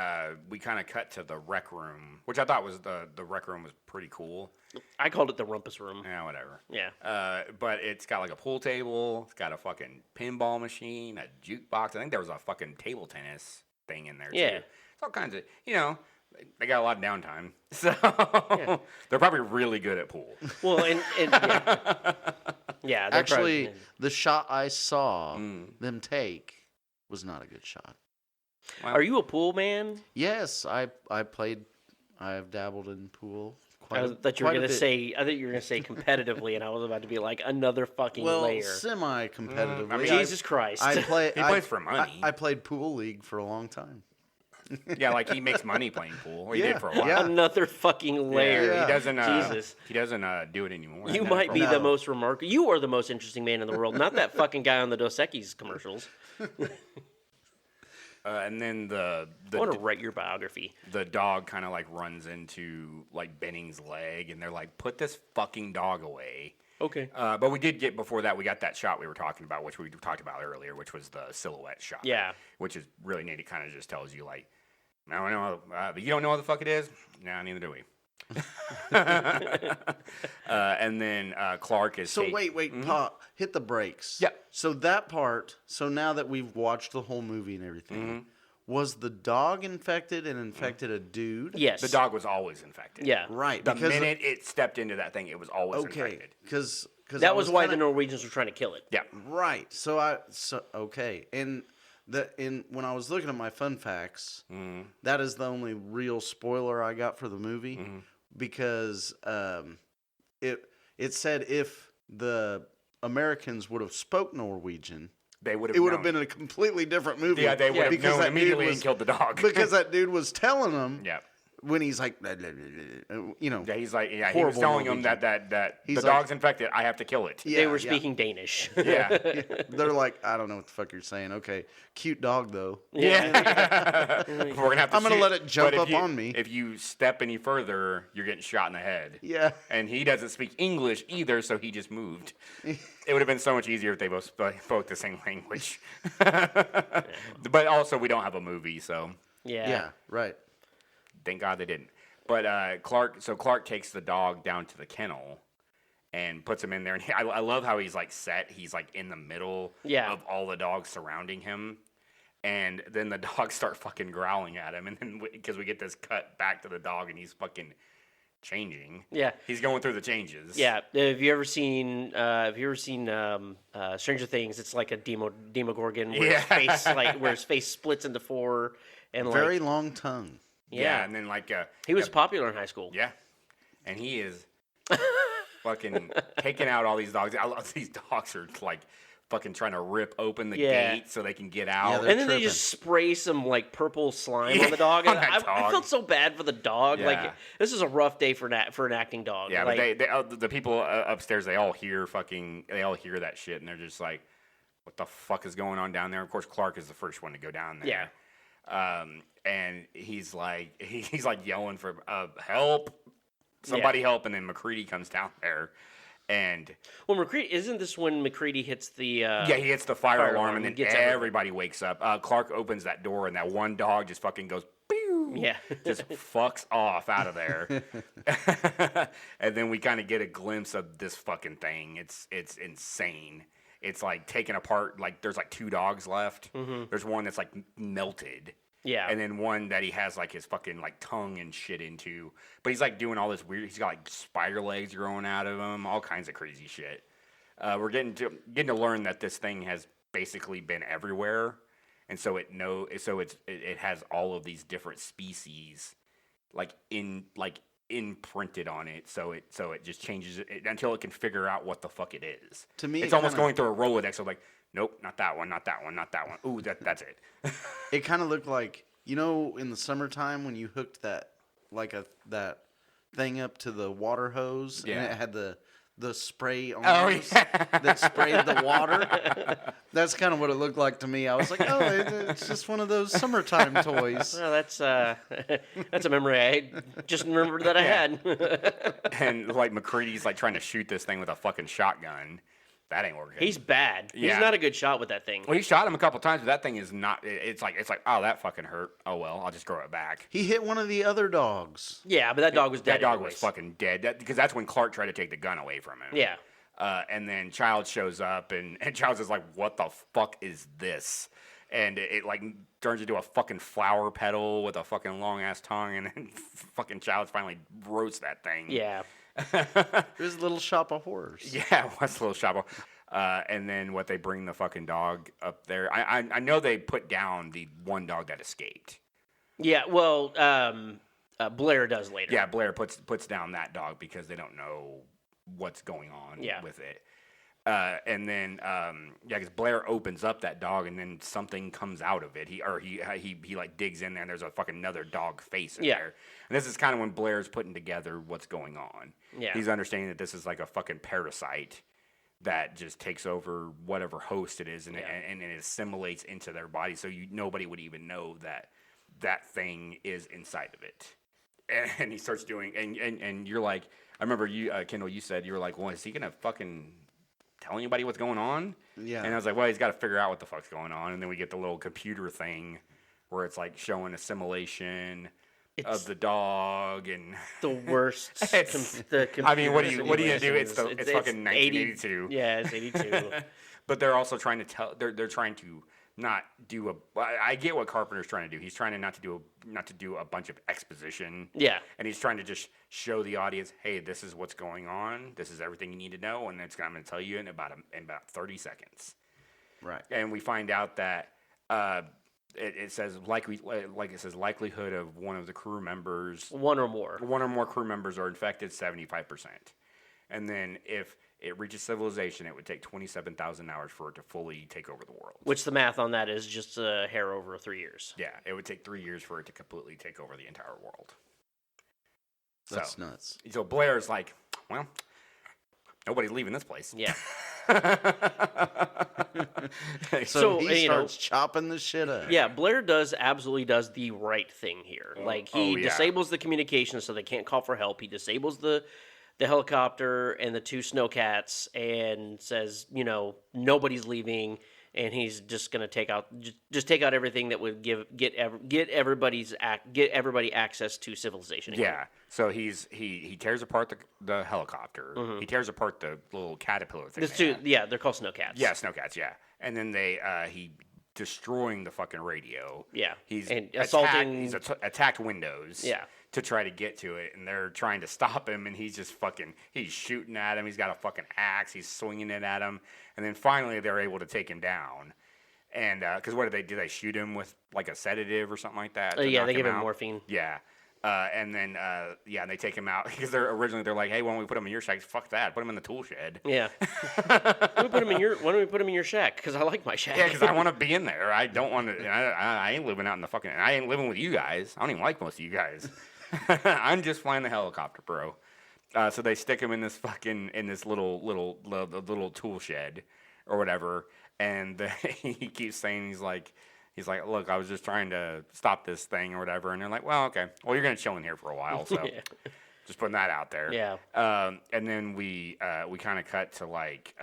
we kind of cut to the rec room, which I thought was the rec room was pretty cool. I called it the rumpus room. Yeah, whatever. Yeah. But it's got like a pool table. It's got a fucking pinball machine, a jukebox. I think there was a fucking table tennis thing in there too. Yeah. It's all kinds of, they got a lot of downtime. So they're probably really good at pool. Well, and yeah. Actually, the shot I saw them take was not a good shot. Are you a pool man? Yes, I have dabbled in pool. I thought you were gonna say competitively, and I was about to be like another fucking layer. Semi-competitively. Jesus Christ! He plays for money. I played pool league for a long time. Yeah, like he makes money playing pool. He did for a while. Yeah. Another fucking layer. Yeah. He doesn't. Jesus. He doesn't do it anymore. You might be the most remarkable. You are the most interesting man in the world, not that fucking guy on the Dos Equis commercials. And then I want to write your biography. The dog kind of like runs into like Benning's leg, and they're like, "Put this fucking dog away." Okay. But we did get before that. We got that shot we were talking about, which we talked about earlier, which was the silhouette shot. Yeah. Which is really neat. It kind of just tells you like, I don't know, but you don't know what the fuck it is. No, neither do we. And then Clark is. So wait, Pop, hit the brakes. Yeah. So that part. So now that we've watched the whole movie and everything, was the dog infected and infected a dude? Yes. The dog was always infected. Yeah. Right. The minute it stepped into that thing, it was always infected. Because that was why the Norwegians were trying to kill it. Yeah. Right. Okay. And when I was looking at my fun facts, that is the only real spoiler I got for the movie because it said if the Americans would have spoke Norwegian, it would have been a completely different movie. Yeah, they would have known immediately and killed the dog. Because that dude was telling them. Yeah. When he's like, Yeah, he's like, he was telling them that the dog's infected. I have to kill it. Yeah, they were speaking Danish. Yeah. They're like, I don't know what the fuck you're saying. Okay, cute dog though. Yeah. We're gonna have to. I'm gonna let it jump up on me. If you step any further, you're getting shot in the head. Yeah. And he doesn't speak English either, so he just moved. It would have been so much easier if they both spoke the same language. But also, we don't have a movie, so. Yeah. Right. Thank God they didn't. But Clark takes the dog down to the kennel and puts him in there. And I love how he's like set. He's like in the middle of all the dogs surrounding him. And then the dogs start fucking growling at him. And then because we get this cut back to the dog and he's fucking changing. Yeah. He's going through the changes. Yeah. Have you ever seen Stranger Things? It's like a Demogorgon where his face splits into four and very long tongue. Yeah, and then he was popular in high school. Yeah, and he is fucking taking out all these dogs. I love these dogs are like fucking trying to rip open the gate so they can get out. Yeah, and then they just spray some like purple slime on the dog. And I felt so bad for the dog. Yeah. Like this is a rough day for an acting dog. Yeah, like, but the people upstairs they all hear that shit and they're just like, what the fuck is going on down there? Of course, Clark is the first one to go down there. Yeah. And he's like yelling for help, somebody help, and then McCready comes down there, and McCready isn't this when McCready hits the he hits the fire alarm and then everybody wakes up. Clark opens that door and that one dog just fucking goes pew, just fucks off out of there, and then we kind of get a glimpse of this fucking thing. It's insane. It's like taken apart. Like there's like two dogs left. Mm-hmm. There's one that's like melted. Yeah. And then one that he has like his fucking like tongue and shit into. But he's like doing all this weird. He's got like spider legs growing out of him. All kinds of crazy shit. We're getting to learn that this thing has basically been everywhere, and so it has all of these different species, imprinted on it, so it just changes it until it can figure out what the fuck it is. To me, it's almost going through a Rolodex of like, nope, not that one, not that one, not that one. Ooh, that's it. It kind of looked like You know, in the summertime when you hooked that that thing up to the water hose, and it had the spray arms that sprayed the water. That's kind of what it looked like to me. I was like, oh, it's just one of those summertime toys. Well, that's a memory I just remembered that I had. And like McCready's like trying to shoot this thing with a fucking shotgun. That ain't working. He's bad. Yeah. He's not a good shot with that thing. Well, he shot him a couple times, but that thing is not. It's like, oh, that fucking hurt. Oh well, I'll just grow it back. He hit one of the other dogs. Yeah, but that dog was dead. That dog anyways. was fucking dead. Because that's when Clark tried to take the gun away from him. Yeah. And then Childs shows up, and Childs is like, "What the fuck is this?" And it like turns into a fucking flower petal with a fucking long ass tongue, and then fucking Childs finally roasts that thing. Yeah. It was a little shop of horrors. Yeah, what's a little shop of. And then what they bring the fucking dog up there. I know they put down the one dog that escaped. Yeah. Well, Blair does later. Yeah, Blair puts down that dog because they don't know what's going on with it. And then because Blair opens up that dog and then something comes out of it. He like digs in there and there's a fucking another dog face in there. And this is kind of when Blair's putting together what's going on. Yeah. He's understanding that this is like a fucking parasite that just takes over whatever host it is and it assimilates into their body, so nobody would even know that thing is inside of it. And he starts doing, and you're like, I remember you, Kendall, you said, you were like, well, is he gonna fucking tell anybody what's going on? Yeah. And I was like, well, he's got to figure out what the fuck's going on. And then we get the little computer thing where it's like showing assimilation of the dog and the worst. I mean, what do you do? It's fucking 1982. Yeah, it's 82. But they're also trying to tell. They're trying to not do a. I get what Carpenter's trying to do. He's trying to not to do a bunch of exposition. Yeah. And he's trying to just show the audience, hey, this is what's going on. This is everything you need to know, and I'm going to tell you in about 30 seconds. Right. And we find out that. It says likelihood of one of the crew members. One or more crew members are infected, 75%. And then if it reaches civilization, it would take 27,000 hours for it to fully take over the world. Which the math on that is just a hair over 3 years. Yeah, it would take 3 years for it to completely take over the entire world. That's nuts. So Blair's like, well, nobody's leaving this place. Yeah. So he starts chopping the shit up. Yeah, Blair absolutely does the right thing here. Like he disables the communication so they can't call for help. He disables the helicopter and the two snowcats and says, nobody's leaving, and he's just going to take out everything that would get everybody access to civilization again. Yeah. So he tears apart the helicopter. Mm-hmm. He tears apart the little caterpillar thing. They're called snowcats. Yeah, snowcats. Yeah, and then he destroying the fucking radio. Yeah, he's assaulting. He's attacked Windows. Yeah. To try to get to it, and they're trying to stop him, and he's just he's shooting at him. He's got a fucking axe. He's swinging it at him, and then finally they're able to take him down. And because what did they shoot him with like a sedative or something like that? They give him morphine. Yeah. And then they take him out because they're like, hey, why don't we put him in your shack? Fuck that, put him in the tool shed. Yeah. Why don't we put him in your shack? Because I like my shack. Yeah, because I want to be in there. I don't want to. I ain't living out in the fucking. I ain't living with you guys. I don't even like most of you guys. I'm just flying the helicopter, bro. So they stick him in this little tool shed or whatever, and he keeps saying he's like, look, I was just trying to stop this thing or whatever, and they're like, well, okay, well, you're gonna chill in here for a while, so just putting that out there. Yeah. And then we kind of cut to like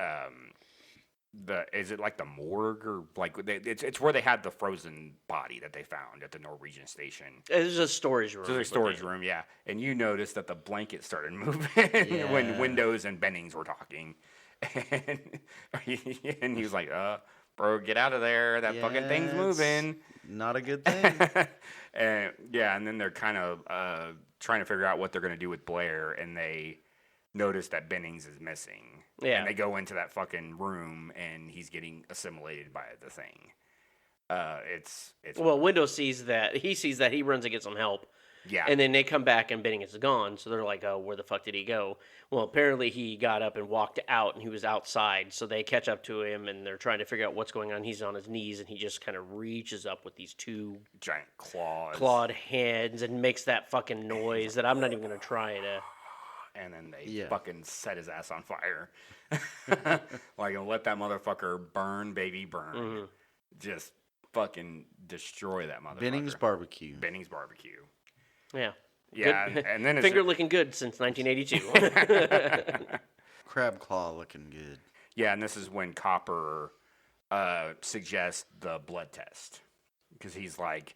is it like the morgue or like it's where they had the frozen body that they found at the Norwegian station. It's a storage room. It's a storage room, yeah. And you noticed that the blanket started moving when Windows and Bennings were talking, and he was like, bro, get out of there! That fucking thing's moving. Not a good thing. And then they're kind of trying to figure out what they're gonna do with Blair, and they notice that Bennings is missing. Yeah. And they go into that fucking room, and he's getting assimilated by the thing. It's well, Windows sees that. He sees that. He runs to get some help. Yeah. And then they come back and Bennings is gone. So they're like, oh, where the fuck did he go? Well, apparently he got up and walked out and he was outside. So they catch up to him and they're trying to figure out what's going on. He's on his knees and he just kind of reaches up with these two giant clawed hands and makes that fucking noise that I'm not even going to try to. And then they fucking set his ass on fire. Like, let that motherfucker burn, baby, burn. Mm-hmm. Just fucking destroy that motherfucker. Bennings Barbecue. Bennings Barbecue. Yeah. Yeah, and then finger looking good since 1982. Crab claw looking good. Yeah, and this is when Copper suggests the blood test. Because he's like,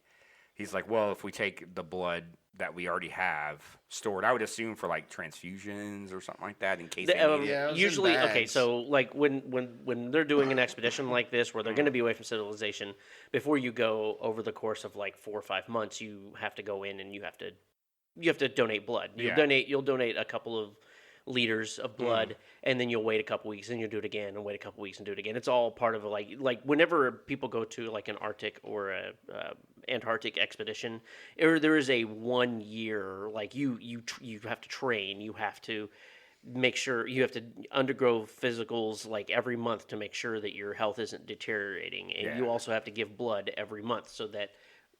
well, if we take the blood that we already have stored, I would assume for like transfusions or something like that in case they need it. Usually, okay, so like when they're doing an expedition like this where they're going to be away from civilization, before you go over the course of like 4 or 5 months, you have to go in and you have to donate blood. You'll donate a couple of liters of blood, and then you'll wait a couple weeks, and you'll do it again, and wait a couple weeks, and do it again. It's all part of a, like whenever people go to like an Arctic or a Antarctic expedition, there is a 1 year like you have to train, you have to make sure you have to undergo physicals like every month to make sure that your health isn't deteriorating, and you also have to give blood every month so that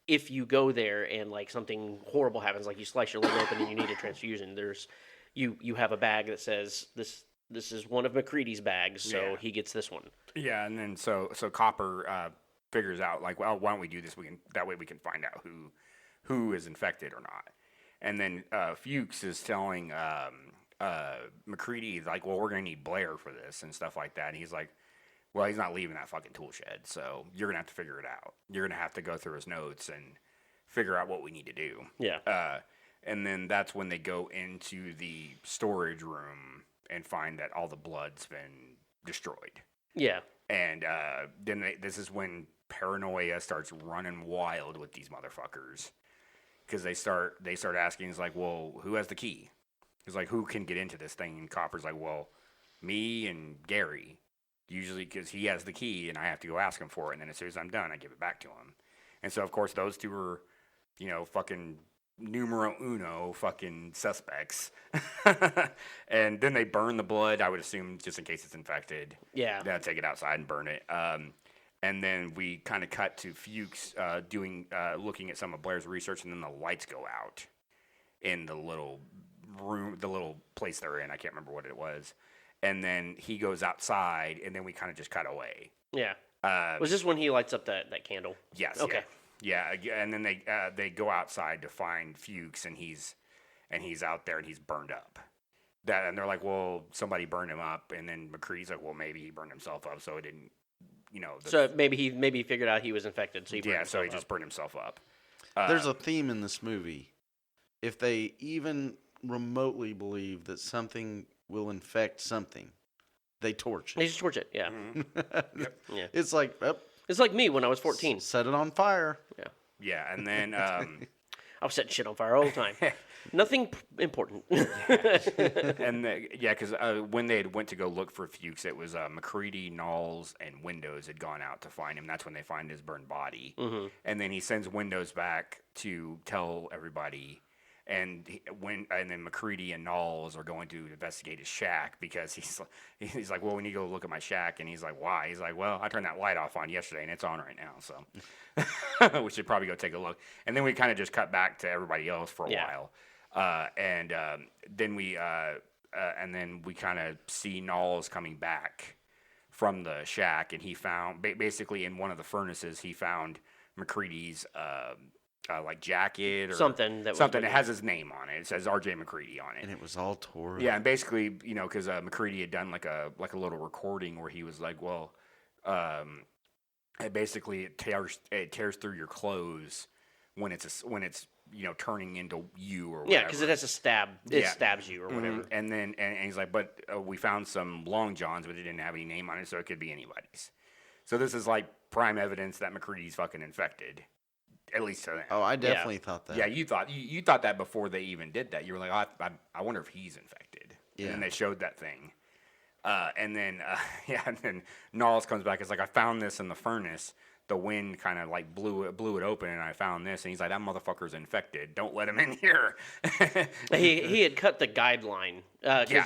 if you go there and like something horrible happens, like you slice your leg open and you need a transfusion, you have a bag that says this is one of McCready's bags, so he gets this one. Yeah, and then so Copper figures out like, well, why don't we do this? That way we can find out who is infected or not. And then Fuchs is telling McCready like, well, we're gonna need Blair for this and stuff like that. And he's like, well, he's not leaving that fucking tool shed, so you're gonna have to figure it out. You're gonna have to go through his notes and figure out what we need to do. Yeah. And then that's when they go into the storage room and find that all the blood's been destroyed. Yeah. And then this is when paranoia starts running wild with these motherfuckers. Because they start asking, it's like, well, who has the key? It's like, who can get into this thing? And Copper's like, well, me and Gary. Usually because he has the key and I have to go ask him for it. And then as soon as I'm done, I give it back to him. And so, of course, those two are, fucking numero uno fucking suspects. And then they burn the blood, I would assume, just in case it's infected. Yeah. They'll take it outside and burn it. And then we kind of cut to Fuchs looking at some of Blair's research, and then the lights go out in the little room, the little place they're in. I can't remember what it was. And then he goes outside, and then we kind of just cut away. Yeah. Was this when he lights up that candle? Yes. Okay. Yeah, and then they go outside to find Fuchs, and he's out there and he's burned up. And they're like, well, somebody burned him up, and then McCready's like, well, maybe he burned himself up, so it didn't, So maybe he figured out he was infected, so he burned himself up. Just burned himself up. There's a theme in this movie. If they even remotely believe that something will infect something, they torch it. They just torch it, yeah. Mm-hmm. Yep. Yeah. It's like, it's like me when I was 14. Set it on fire. Yeah. Yeah, and then I was setting shit on fire all the time. Nothing important. And because when they went to go look for Fuchs, it was McCready, Knowles, and Windows had gone out to find him. That's when they find his burned body. Mm-hmm. And then he sends Windows back to tell everybody. And then McCready and Knowles are going to investigate his shack because he's like, well, we need to go look at my shack. And he's like, why? He's like, well, I turned that light off on yesterday and it's on right now. So we should probably go take a look. And then we kind of just cut back to everybody else for a while. And then we kind of see Knowles coming back from the shack. And he found, basically in one of the furnaces, he found McCready's like jacket or something that has his name on it. It says R.J. McCready on it, and it was all torn. Yeah, and basically, because McCready had done like a little recording where he was like, well, it tears through your clothes when it's turning into you or whatever. Yeah, because it has a stab. It stabs you or whatever. Mm-hmm. And then and he's like, but we found some long johns, but it didn't have any name on it, so it could be anybody's. So this is like prime evidence that McCready's fucking infected. At least to them. Oh, I definitely thought that. Yeah, you thought that before they even did that. You were like, oh, I wonder if he's infected. Yeah. And then they showed that thing. And then Knowles comes back. It's like, I found this in the furnace. the wind kind of like blew it open, and I found this, and he's like, that motherfucker's infected. Don't let him in here. he had cut the guideline. Yeah.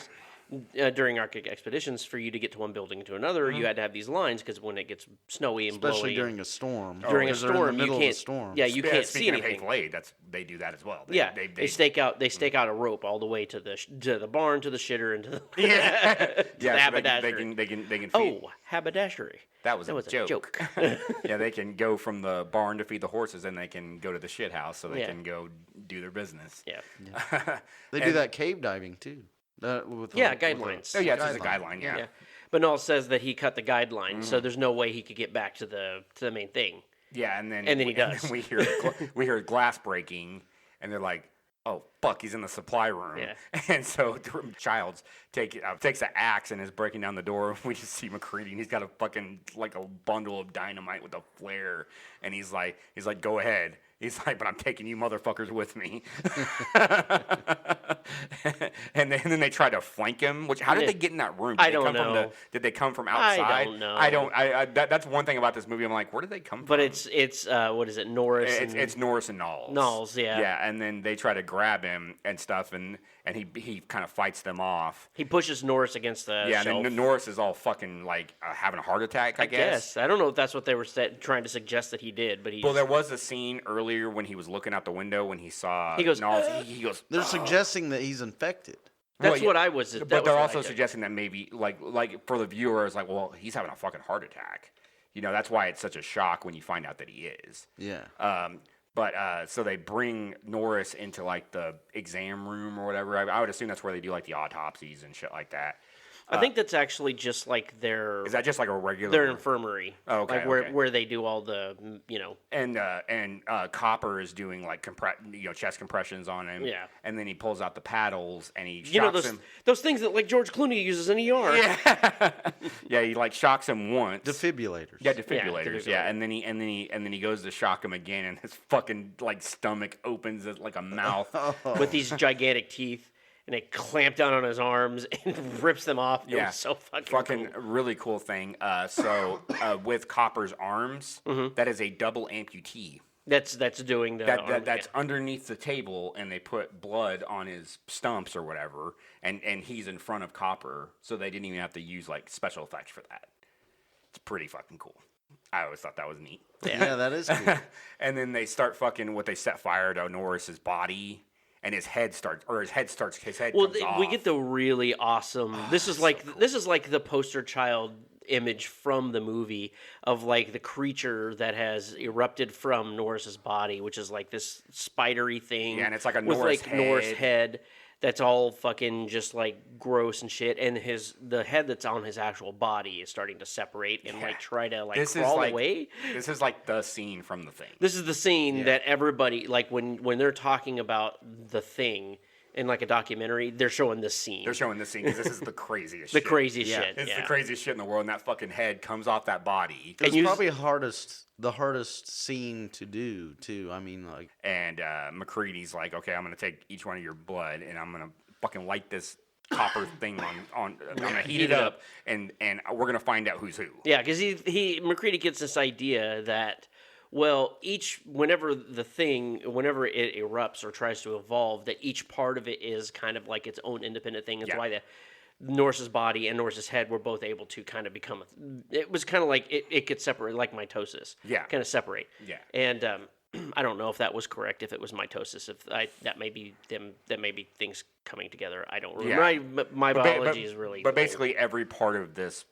During Arctic expeditions, for you to get to one building to another, you had to have these lines because when it gets snowy and Especially blowy, during a storm. during a Because they're in storm, the middle you can't. of a storm. Yeah, you can't see Speaking of anything. Hateful Eight, they do that as well. They stake out a rope all the way to the barn, to the shitter, and to the Yeah. to the So haberdashery. they can feed. Oh, haberdashery. That was a joke. joke. Yeah, they can go from the barn to feed the horses, and they can go to the shit house so they Yeah. can go do their business. Yeah. They do that cave diving too. Guidelines. Oh yeah, it's just a guideline. Yeah. Yeah. But Null says that he cut the guideline, so there's no way he could get back to the main thing. Yeah, and then he does. we hear glass breaking, and they're like, "Oh fuck, he's in the supply room." Yeah. And so Childs takes an axe and is breaking down the door. We just see McCready, and he's got a fucking like a bundle of dynamite with a flare, and he's like, "Go ahead." He's like, "But I'm taking you motherfuckers with me." and then they try to flank him. How did they get in that room? I don't know. Did they come from outside? I don't know. That's one thing about this movie. I'm like, where did they come from? But it's what is it, Norris? It's Norris and Knowles. Knowles, yeah. Yeah, and then they try to grab him and stuff, and he kind of fights them off. He pushes Norris against the Yeah, shelf. and then Norris is all fucking like having a heart attack. I guess. I don't know if that's what they were trying to suggest that he did, but he. Well, there was a scene earlier when he was looking out the window when he saw He goes, Knowles. He goes. They're suggesting that he's infected. That's Well, what I was. But they're also suggesting that maybe like for the viewer, it's like, well, he's having a fucking heart attack. You know, that's why it's such a shock when you find out that he is. Yeah. But so they bring Norris into like the exam room or whatever. I would assume that's where they do like the autopsies and shit like that. I think that's actually just like their. Is that just like a regular? Their infirmary. Oh, okay. Like where they do all the And Copper is doing like chest compressions on him. Yeah. And then he pulls out the paddles and he shocks him. those things that like George Clooney uses in ER. Yeah. Yeah, he like shocks him once. Defibrillators. Yeah, defibrillators. Yeah, and then he goes to shock him again, and his fucking like stomach opens like a mouth. With these gigantic teeth. And they clamp down on his arms and rips them off. It was so fucking cool. Really cool thing. So with Copper's arms, that is a double amputee. That's doing the that's underneath the table, and they put blood on his stumps or whatever, and he's in front of Copper, so they didn't even have to use like special effects for that. It's pretty fucking cool. I always thought that was neat. Yeah, that is cool. And then they start they set fire to Norris's body. And his head comes off. We get the really awesome. This is like the poster child image from the movie of like the creature that has erupted from Norris's body, which is like this spidery thing. Yeah, and it's like a with Norris like head. Norris head. That's all fucking just like gross and shit, and the head that's on his actual body is starting to separate and like try to like crawl away. This is like the scene from The Thing. This is the scene that everybody like when they're talking about The Thing in like a documentary, they're showing this scene. They're showing this scene because this is the craziest. The shit. craziest shit. It's yeah. the craziest shit in the world, and that fucking head comes off that body. It's probably the hardest scene to do too. I mean, like. And McCready's like, okay, I'm gonna take each one of your blood, and I'm gonna fucking light this copper thing on. I'm gonna heat it up, and we're gonna find out who's who. Yeah, because McCready gets this idea that. Well, whenever it erupts or tries to evolve, that each part of it is kind of like its own independent thing. That's why the Norris's body and Norris's head were both able to kind of become. It was kind of like it could separate, like mitosis. Yeah, kind of separate. Yeah, and I don't know if that was correct. If it was mitosis, that may be things coming together. I don't remember. My biology is really. But basically, every part of this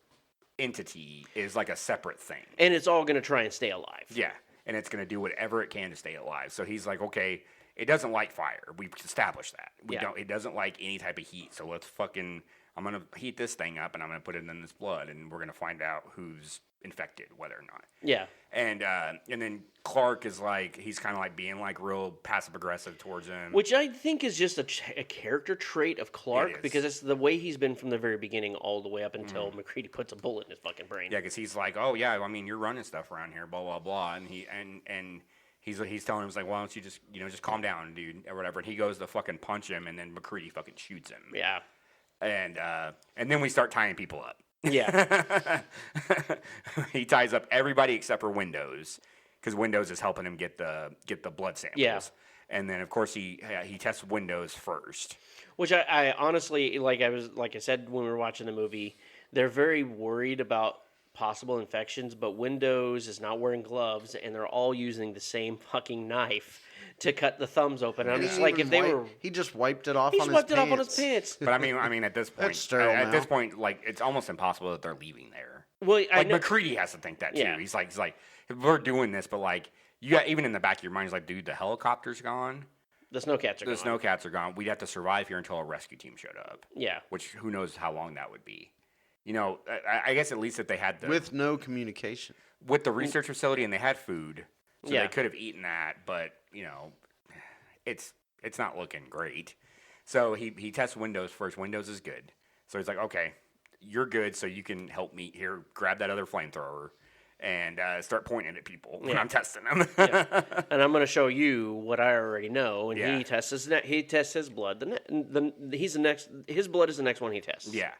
entity is like a separate thing, and it's all going to try and stay alive. Yeah. And it's going to do whatever it can to stay alive. So he's like, okay, it doesn't like fire. We've established that. It doesn't like any type of heat. So I'm going to heat this thing up and I'm going to put it in this blood and we're going to find out who's infected, whether or not. Yeah. And then Clark is like, he's kind of like being like real passive aggressive towards him. Which I think is just a character trait of Clark because it's the way he's been from the very beginning all the way up until McCready puts a bullet in his fucking brain. Yeah, because he's like, oh yeah, I mean you're running stuff around here, blah blah blah, and he's telling him, he's like, why don't you just calm down, dude, or whatever. And he goes to fucking punch him, and then McCready fucking shoots him. Yeah. And then we start tying people up. Yeah. He ties up everybody except for Windows, because Windows is helping him get the blood samples. Yeah. And then of course he tests Windows first. Which I honestly, like I said when we were watching the movie, they're very worried about possible infections, but Windows is not wearing gloves, and they're all using the same fucking knife to cut the thumbs open. And I'm just like, if they were, he just wiped it off. He's on his wiped it pants. off on his pants. But I mean, at this point, That's sterile at now. this point, like it's almost impossible that they're leaving there. Well, I Like know, McCready has to think that too. Yeah. He's like, we're doing this, but like you got even in the back of your mind, he's like, dude, the helicopter's gone. the snowcats are The gone. snowcats are gone. We'd have to survive here until a rescue team showed up. Yeah. Which who knows how long that would be. You know, I guess at least if they had With no communication. with the research facility and they had food, so Yeah. they could have eaten that. But you know, it's not looking great. So he tests Windows first. Windows is good. So he's like, okay, you're good. So you can help me here. Grab that other flamethrower and start pointing it at people when Yeah. I'm testing them. Yeah. And I'm going to show you what I already know. And Yeah. he tests his blood. His blood is the next one he tests. Yeah.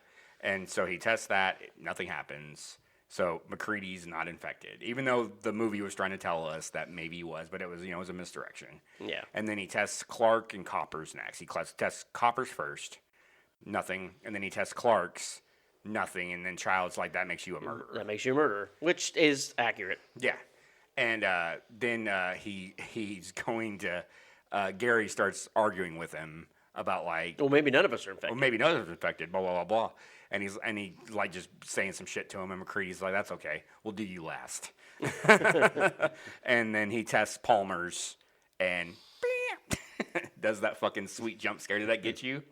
And so he tests that. Nothing happens. So McCready's not infected, even though the movie was trying to tell us that maybe he was, but it was, it was a misdirection. Yeah. And then he tests Clark and Copper's next. He tests Copper's first, nothing. And then he tests Clark's, nothing. And then Child's like, that makes you a murderer. That makes you a murderer, which is accurate. Yeah. And then he's going to, Gary starts arguing with him about like, Well, maybe none of us are infected. well, maybe none of us are infected, blah, blah, blah, blah. And he like just saying some shit to him, and McCready's like, that's okay. We'll do you last. And then he tests Palmer's and does that fucking sweet jump scare. Did that get you?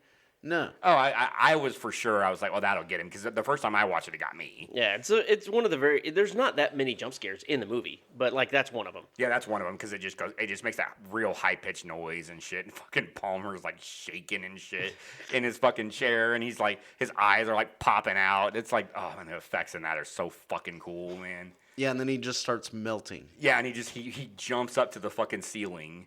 No. Oh, I was for sure. I was like, well, that'll get him, because the first time I watched it got me. Yeah, it's one of the there's not that many jump scares in the movie, but like that's one of them. Yeah, that's one of them, because it just makes that real high pitched noise and shit. And fucking Palmer's like shaking and shit in his fucking chair, and he's like, his eyes are like popping out. It's like, oh, and the effects in that are so fucking cool, man. Yeah, and then he just starts melting. Yeah, and he jumps up to the fucking ceiling.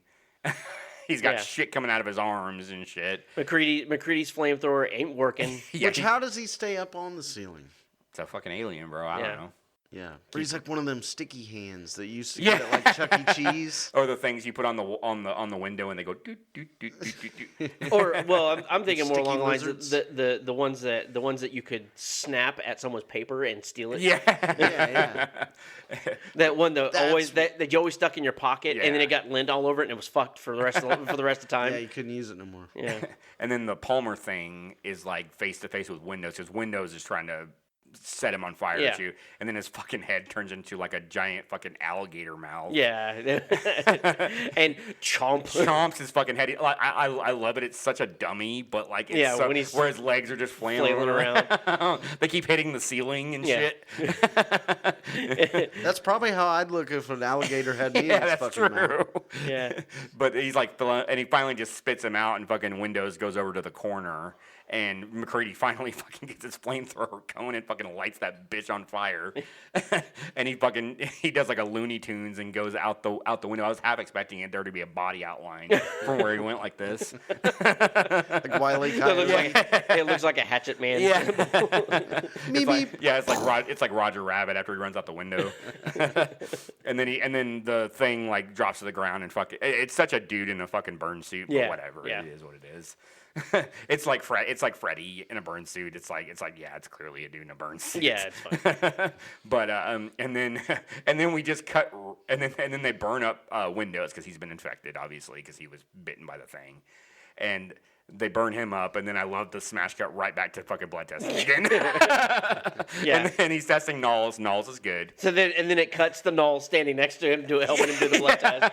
He's got Yeah. shit coming out of his arms and shit. McCready's flamethrower ain't working. Yeah, How does he stay up on the ceiling? it's a fucking alien, bro. I Yeah. don't know. Yeah, but he's like one of them sticky hands that you used to Yeah. get at like Chuck E. Cheese. Or the things you put on the window and they go doot doot doot doot doot doot. Or well, I'm thinking more Sticky along the lines of lizards? the ones that you could snap at someone's paper and steal it. Yeah. Yeah. That one That's- that you always stuck in your pocket, and then Yeah. it got lint all over it, and it was fucked for the rest of the time. Yeah, you couldn't use it no more. Yeah. And then the Palmer thing is like face to face with Windows, because Windows is trying to set him on fire Yeah. too, and then his fucking head turns into like a giant fucking alligator mouth. Yeah. And Chomps his fucking head. I love it. It's such a dummy, but like it's Yeah, so, when he's where his legs are just flailing around. They keep hitting the ceiling and Yeah. shit. That's probably how I'd look if an alligator had me in Yeah, its that's fucking true. mouth. Yeah. But he's like, and he finally just spits him out, and fucking Windows goes over to the corner, and McCready finally fucking gets his flamethrower going and fucking lights that bitch on fire. And he does like a Looney Tunes and goes out the window. I was half expecting there to be a body outline from where he went like this. Like Wile E. It Coyote. looks like a Hatchet Man. Yeah. Meep, meep. It's like Roger Rabbit after he runs out the window. and then the thing like drops to the ground and fucking it's such a dude in a fucking burn suit, but Yeah, whatever. yeah. It is what it is. It's like Freddy in a burn suit. It's like yeah, it's clearly a dude in a burn suit. Yeah, it's fine. But and then we just cut and then they burn up Windows, because he's been infected, obviously, because he was bitten by the thing. And they burn him up, and then I love the smash cut right back to fucking blood testing again. Yeah. And then he's testing Knowles. Knowles is good. So then it cuts to Null standing next to him, helping him do the blood test.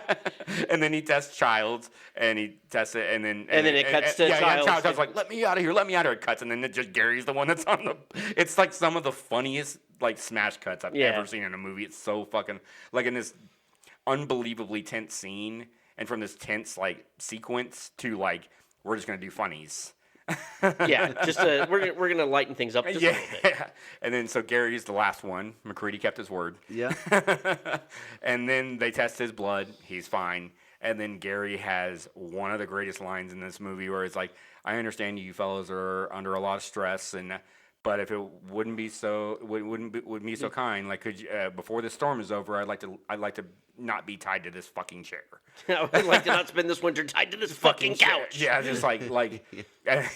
And then he tests Childs, and he tests it, and then it cuts to Childs. Childs like, let me out of here. It cuts, and then it just Gary's the one that's on the. It's like some of the funniest like smash cuts I've Yeah. ever seen in a movie. It's so fucking like in this unbelievably tense scene, and from this tense like sequence to like we're just gonna do funnies. Yeah, just we're gonna lighten things up just a little bit. Yeah. And then so Gary's the last one. McCready kept his word. Yeah. And then they test his blood. He's fine. And then Gary has one of the greatest lines in this movie, where it's like, I understand you fellows are under a lot of stress, But if it wouldn't be so kind, like could you, before the storm is over, I'd like to not be tied to this fucking chair. I'd like to not spend this winter tied to this fucking couch. Yeah, just like and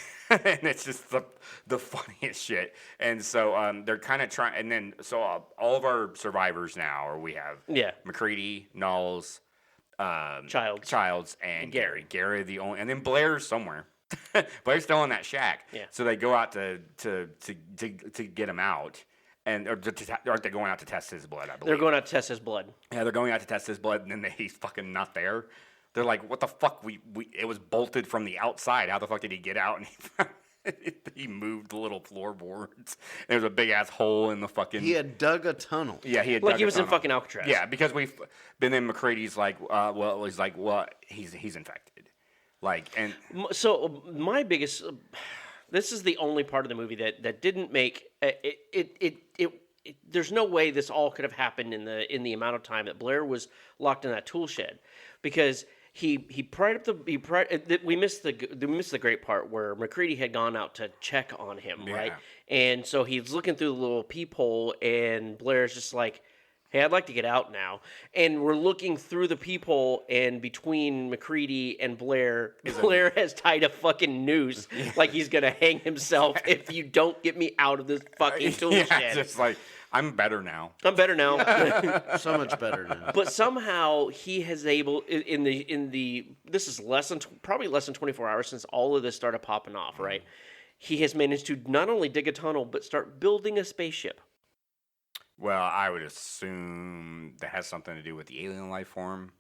it's just the funniest shit. And so they're kind of trying, and then so all of our survivors now, or we have McCready, Knowles, Childs, and Gary. Gary the only, and then Blair's somewhere. Blair's still in that shack. Yeah. So they go out to get him out, and aren't they going out to test his blood? I believe they're going out to test his blood. Yeah, they're going out to test his blood, and then he's fucking not there. They're like, "What the fuck? It was bolted from the outside. How the fuck did he get out?" And he moved the little floorboards. There's a big ass hole in the fucking. He had dug a tunnel. Yeah, he had. Like he was in fucking Alcatraz. Yeah, because we've been in McCready's like, he's infected. Like, and so my biggest, this is the only part of the movie that didn't make it. There's no way this all could have happened in the amount of time that Blair was locked in that tool shed, because we missed the great part where McCready had gone out to check on him, right? And so he's looking through the little peephole, and Blair's just like, "Hey, I'd like to get out now." And we're looking through the peephole, and between McCready and Blair has tied a fucking noose like he's going to hang himself if you don't get me out of this fucking tool shed. It's like, I'm better now. I'm better now. So much better now. But somehow he has able, this is probably less than 24 hours since all of this started popping off, right? He has managed to not only dig a tunnel, but start building a spaceship. Well, I would assume that has something to do with the alien life form.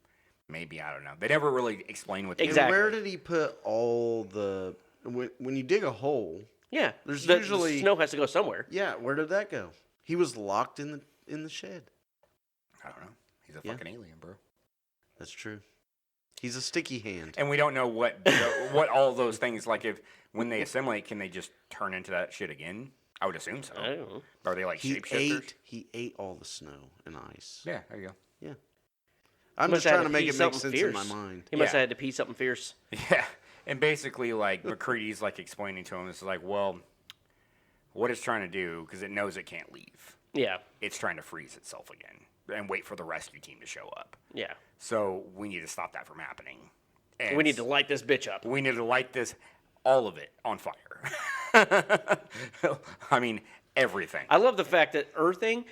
Maybe, I don't know. They never really explain what. Exactly. Where did he put all the? When you dig a hole, yeah, there's usually the snow has to go somewhere. Yeah, where did that go? He was locked in the shed. I don't know. He's a fucking alien, bro. That's true. He's a sticky hand. And we don't know what all those things, like, if when they assimilate, can they just turn into that shit again? I would assume so. I don't know. Are they like shapeshifters? He ate all the snow and ice. Yeah, there you go. Yeah. I'm just trying to make it make sense in my mind. He must have had to pee something fierce. Yeah. And basically, like, McCready's, like, explaining to him, this is like, well, what it's trying to do, because it knows it can't leave. Yeah. It's trying to freeze itself again and wait for the rescue team to show up. Yeah. So we need to stop that from happening. And we need to light this bitch up. We need to light all of it on fire. I mean, everything. I love the fact that earthing,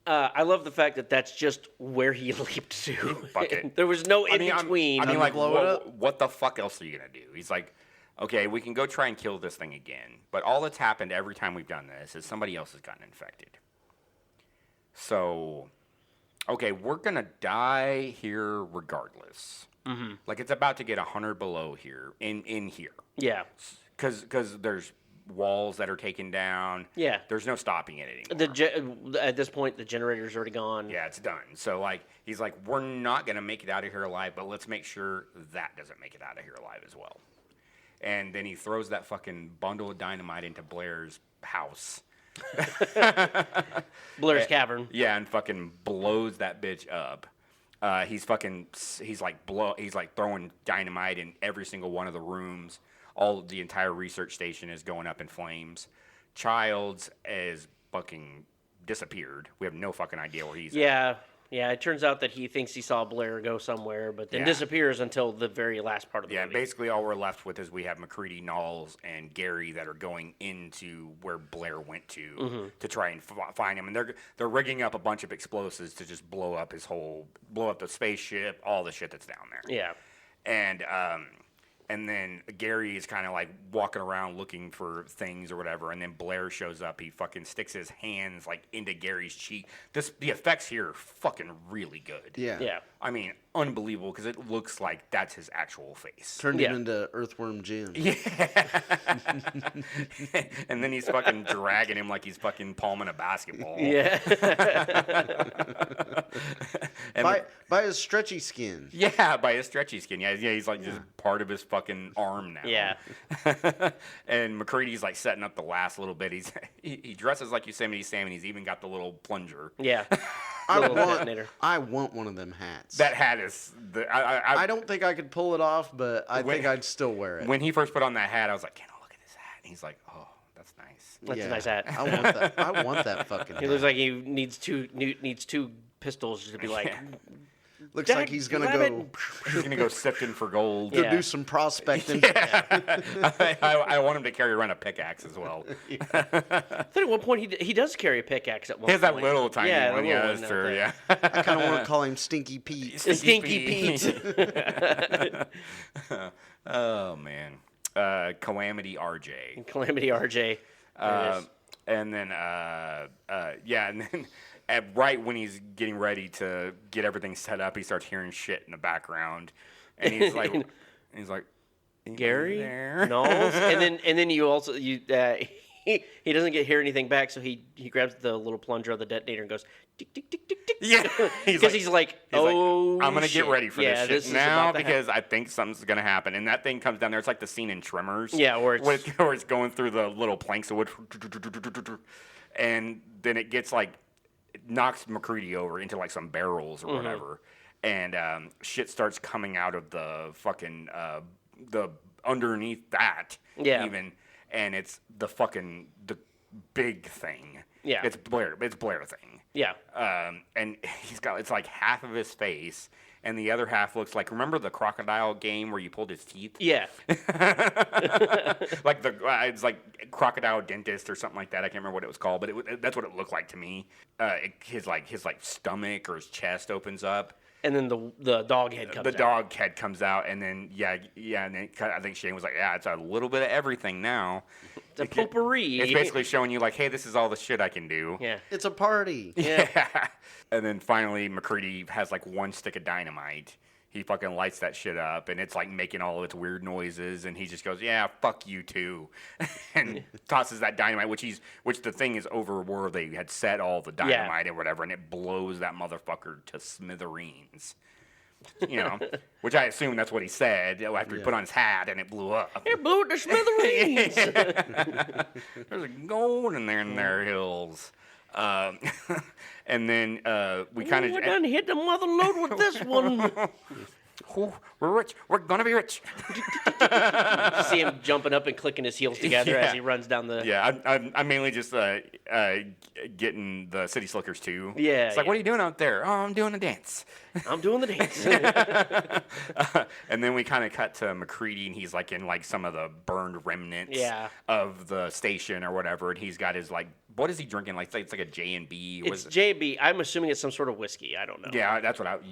I love the fact that that's just where he leaped to. Bucket. There was no in-between. I mean, like, what the fuck else are you going to do? He's like, okay, we can go try and kill this thing again. But all that's happened every time we've done this is somebody else has gotten infected. So, okay, we're going to die here regardless. Mm-hmm. Like, it's about to get 100 below here, in here. Yeah. Because there's walls that are taken down. Yeah. There's no stopping it anymore. At this point, the generator's already gone. Yeah, it's done. So, like, he's like, we're not going to make it out of here alive, but let's make sure that doesn't make it out of here alive as well. And then he throws that fucking bundle of dynamite into Blair's house. Blair's cavern. Yeah, and fucking blows that bitch up. He's throwing dynamite in every single one of the rooms. The entire research station is going up in flames. Childs is fucking disappeared. We have no fucking idea where he's at. Yeah, it turns out that he thinks he saw Blair go somewhere, but then disappears until the very last part of the movie. Yeah, basically all we're left with is we have McCready, Knowles, and Gary that are going into where Blair went to try and find him. And they're rigging up a bunch of explosives to just blow up the spaceship, all the shit that's down there. Yeah. And then Gary is kind of like walking around looking for things or whatever, and then Blair shows up. He fucking sticks his hands like into Gary's cheek. The effects here are fucking really good. Yeah. I mean, unbelievable, because it looks like that's his actual face. Turned him into Earthworm Jim. Yeah. And then he's fucking dragging him like he's fucking palming a basketball. Yeah. By his stretchy skin. Yeah, by his stretchy skin. Yeah, he's like just part of his fucking arm now. Yeah. And McCready's like setting up the last little bit. He dresses like Yosemite Sam, and he's even got the little plunger. Yeah. I want one of them hats. That hat is I don't think I could pull it off, but I think I'd still wear it. When he first put on that hat, I was like, "Can I look at this hat?" And he's like, "Oh, That's nice. That's a nice hat. I want that. I want that fucking. He looks like he needs two pistols to be like. Looks like he's gonna go. He's gonna go sifting for gold. To do some prospecting. I want him to carry around a pickaxe as well. I think at one point he does carry a pickaxe at one point. He has that little tiny one. Yeah, that's true. Yeah. I kind of want to call him Stinky Pete. Stinky Pete. Oh man. Calamity RJ. Calamity RJ. And then and then right when he's getting ready to get everything set up, he starts hearing shit in the background, and he's like, Gary, there? Knowles, and then he doesn't hear anything back, so he grabs the little plunger of the detonator and goes tick tick tick tick tick. Yeah, because he's like, I'm gonna get ready for this shit now because I I think something's gonna happen. And that thing comes down there. It's like the scene in Tremors. Yeah, where it's going through the little planks of wood, and then it gets like it knocks McCready over into like some barrels or whatever, and shit starts coming out of the fucking the underneath that even, and it's the big thing. Yeah, it's Blair thing. Yeah. And it's like half of his face, and the other half looks like, remember the crocodile game where you pulled his teeth? Yeah. Like it's like crocodile dentist or something like that. I can't remember what it was called, but that's what it looked like to me. His stomach or his chest opens up. And then the dog head comes out. The dog head comes out, and then, and then I think Shane was like, yeah, it's a little bit of everything now. It's a potpourri. It's basically showing you, like, hey, this is all the shit I can do. Yeah. It's a party. Yeah. And then finally, McCready has, like, one stick of dynamite. He fucking lights that shit up, and it's, like, making all of its weird noises, and he just goes, yeah, fuck you, too. And tosses that dynamite, which the thing is over where they had set all the dynamite and whatever, and it blows that motherfucker to smithereens. You know, which I assume that's what he said after he put on his hat and it blew up. It blew it to smithereens. There's a gold in there in their hills. And then we kind of... We're done hit the mother load with this one. We're rich. We're going to be rich. You see him jumping up and clicking his heels together as he runs down the... Yeah, I'm mainly just getting the City Slickers, too. Yeah. It's like, what are you doing out there? Oh, I'm doing a dance. I'm doing the dance. And then we kind of cut to McCready, and he's, like, in, like, some of the burned remnants of the station or whatever, and he's got his, like... What is he drinking? Like it's like a J&B. It's J&B. I'm assuming it's some sort of whiskey. I don't know. Yeah, that's what